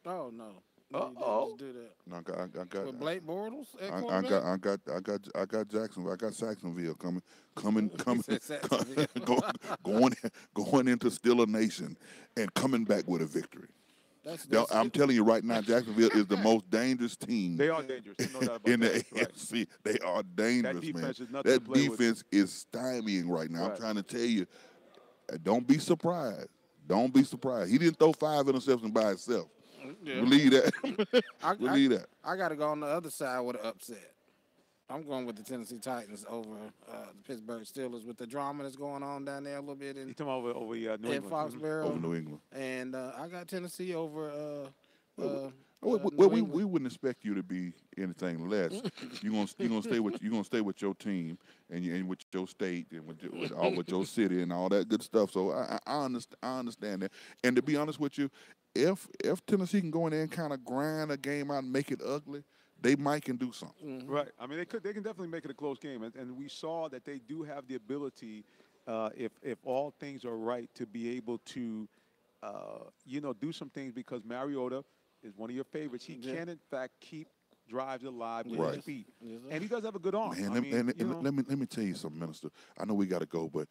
Oh, no. Uh-oh. Do that. No, I got with Blake Bortles at quarterback? I got Jacksonville. I got Saxonville coming going into Steeler Nation and coming back with a victory. I'm telling you right now, Jacksonville is the most dangerous team. They are dangerous. No doubt about in the that. AFC. Right. They are dangerous, that defense man. Is nothing that to play defense with. is stymieing right now. Right. I'm trying to tell you, don't be surprised. Don't be surprised. He didn't throw 5 interceptions by himself. Yeah. Believe that. Believe that. I got to go on the other side with an upset. I'm going with the Tennessee Titans over the Pittsburgh Steelers with the drama that's going on down there a little bit in New England. Foxborough. Over New England. And I got Tennessee over Well, we wouldn't expect you to be anything less. You're gonna stay with your team and with your state and with your city and all that good stuff. So I understand that. And to be honest with you, if Tennessee can go in there and kind of grind a game out and make it ugly, they might can do something. Right. I mean, they can definitely make it a close game, and we saw that they do have the ability, if all things are right, to be able to, do some things because Mariota is one of your favorites. He can, in fact, keep drives alive with his feet, and he does have a good arm. Man, let me tell you something, Minister. I know we got to go, but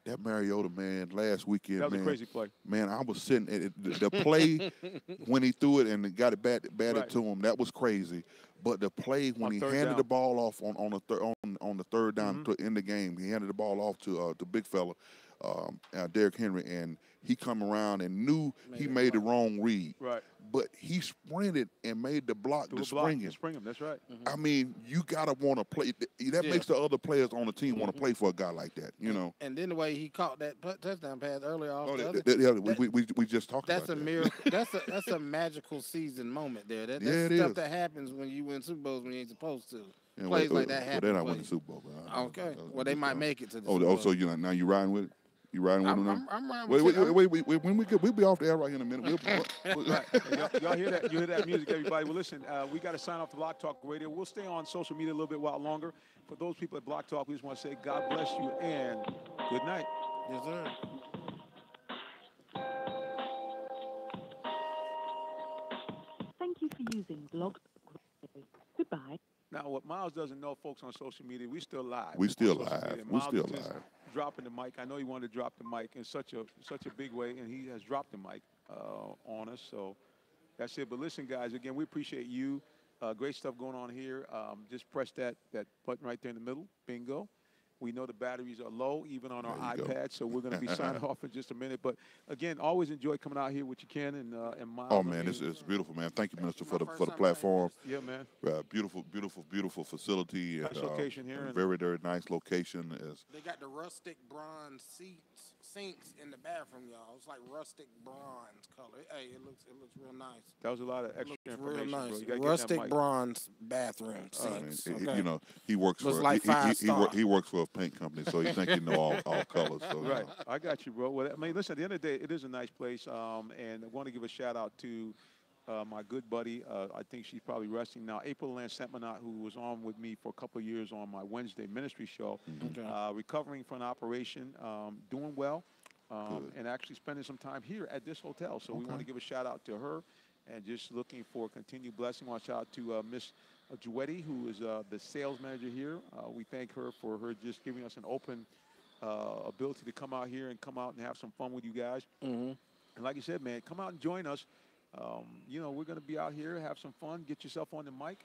that Mariota, man, last weekend, that was a crazy play. Man, I was sitting at the play when he threw it and got it batted to him. That was crazy. But the play when he handed the ball off on the third down to end the game, he handed the ball off to the big fella, Derrick Henry, and he come around and knew he made the wrong read. Right. But he sprinted and made the block to spring him. That's right. I mean, you got to want to play. That makes the other players on the team want to play for a guy like that, you know. And then the way he caught that touchdown pass earlier off we just talked about that. That's a miracle. That's a magical season moment there. That's stuff that happens when you win Super Bowls when you ain't supposed to. Yeah, Plays like that happen. Well, they're not winning the Super Bowl. Okay. Well, they might make it to the Super Bowl. Oh, so now you riding with it? You riding with them now? I'm riding with it. Wait. When we'll be off the air right here in a minute. Y'all hear that? You hear that music, everybody? Well, listen, we got to sign off the Block Talk Radio. We'll stay on social media a little bit while longer. For those people at Block Talk, we just want to say God bless you and good night. Yes, sir. Thank you for using Blog Talk Radio. Goodbye. Now, what Miles doesn't know, folks, on social media, we still live. We still live. Miles is just dropping the mic. I know he wanted to drop the mic in such a big way, and he has dropped the mic on us. So that's it. But listen, guys, again, we appreciate you. Great stuff going on here. Just press that button right there in the middle. Bingo. We know the batteries are low, even on our iPad, so we're going to be signing off in just a minute. But, again, always enjoy coming out here with you, Ken and Miles. Oh, man, it's beautiful, man. Thank you, Minister, for the platform. Yeah, man. Beautiful facility. Nice location here. Very, very nice location. They got the rustic bronze sinks in the bathroom, y'all. It's like rustic bronze color. Hey, it looks real nice. That was a lot of extra information, real nice. Bro. Rustic bronze bathroom sinks. You know, he works for he works for a paint company, so he think you know all colors. So, right, I got you, bro. Well, I mean, listen. At the end of the day, it is a nice place, and I want to give a shout out to my good buddy. I think she's probably resting now. April Lance Sentmanot, who was on with me for a couple of years on my Wednesday ministry show, recovering from an operation, doing well, and actually spending some time here at this hotel. So we want to give a shout out to her, and just looking for continued blessing. I want to shout out to Miss Juetti, who is the sales manager here. We thank her for her just giving us an open ability to come out here and come out and have some fun with you guys. And like you said, man, come out and join us. We're going to be out here, have some fun, get yourself on the mic,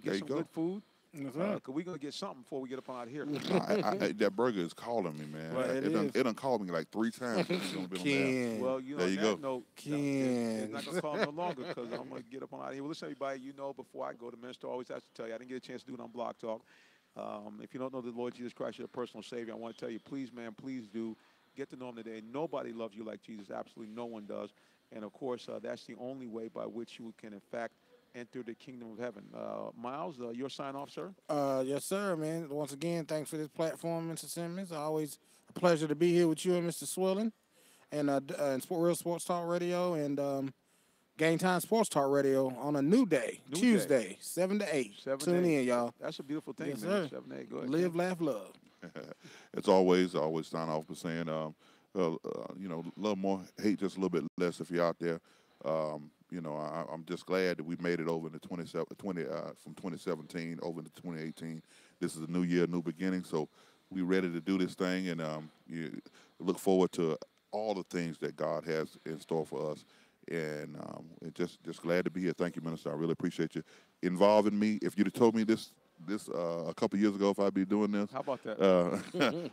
get some good food. Because we're going to get something before we get up out of here. That burger is calling me, man. Right, it done called me like 3 times. Ken. Well, there you go. No, it's not going to call no longer because I'm going to get up out of here. Well, listen, everybody, before I go, the minister always has to tell you, I didn't get a chance to do it on Block Talk. If you don't know the Lord Jesus Christ, your personal Savior, I want to tell you, please, man, please do get to know him today. Nobody loves you like Jesus. Absolutely no one does. And, of course, that's the only way by which you can, in fact, enter the kingdom of heaven. Miles, your sign-off, sir? Yes, sir, man. Once again, thanks for this platform, Mr. Simmons. Always a pleasure to be here with you and Mr. Swilling and Real Sports Talk Radio and Game Time Sports Talk Radio on a new day, Tuesday, 7 to 8. Tune in, y'all. That's a beautiful thing, yes, man. Sir. 7 to 8. Go ahead. Live, laugh, love. It's always sign off by saying, a little more hate, just a little bit less if you're out there. I'm just glad that we made it over into from 2017 over into 2018. This is a new year, new beginning. So we're ready to do this thing, and you look forward to all the things that God has in store for us. And just glad to be here. Thank you, Minister. I really appreciate you involving me. If you'd have told me this a couple years ago, if I'd be doing this, how about that?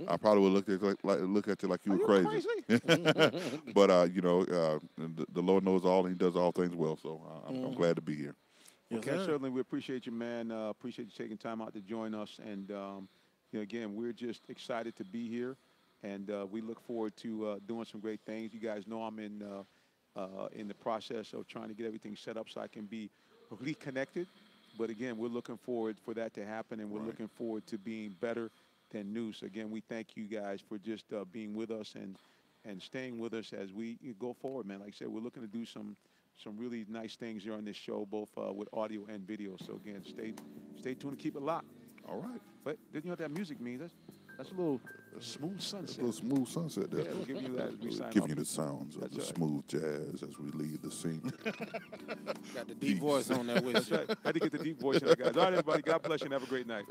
I probably would look at you like you were crazy. But the Lord knows all, and He does all things well. So I'm glad to be here. Okay, certainly we appreciate you, man. Appreciate you taking time out to join us. And again, we're just excited to be here, and we look forward to doing some great things. You guys know I'm in in the process of trying to get everything set up so I can be reconnected. But again, we're looking forward for that to happen, and we're looking forward to being better than new. So again, we thank you guys for just being with us and staying with us as we go forward, man. Like I said, we're looking to do some really nice things here on this show, both with audio and video. So again, stay tuned and keep it locked. All right. But you know what that music means? That's a little smooth sunset. A little smooth sunset there. Yeah, we'll give you that as we sign Give off. you the sounds of That's the right. smooth jazz as we leave the scene. Got the deep voice on that with That's you. right. I had to get the deep voice in there, guys. All right, everybody. God bless you and have a great night.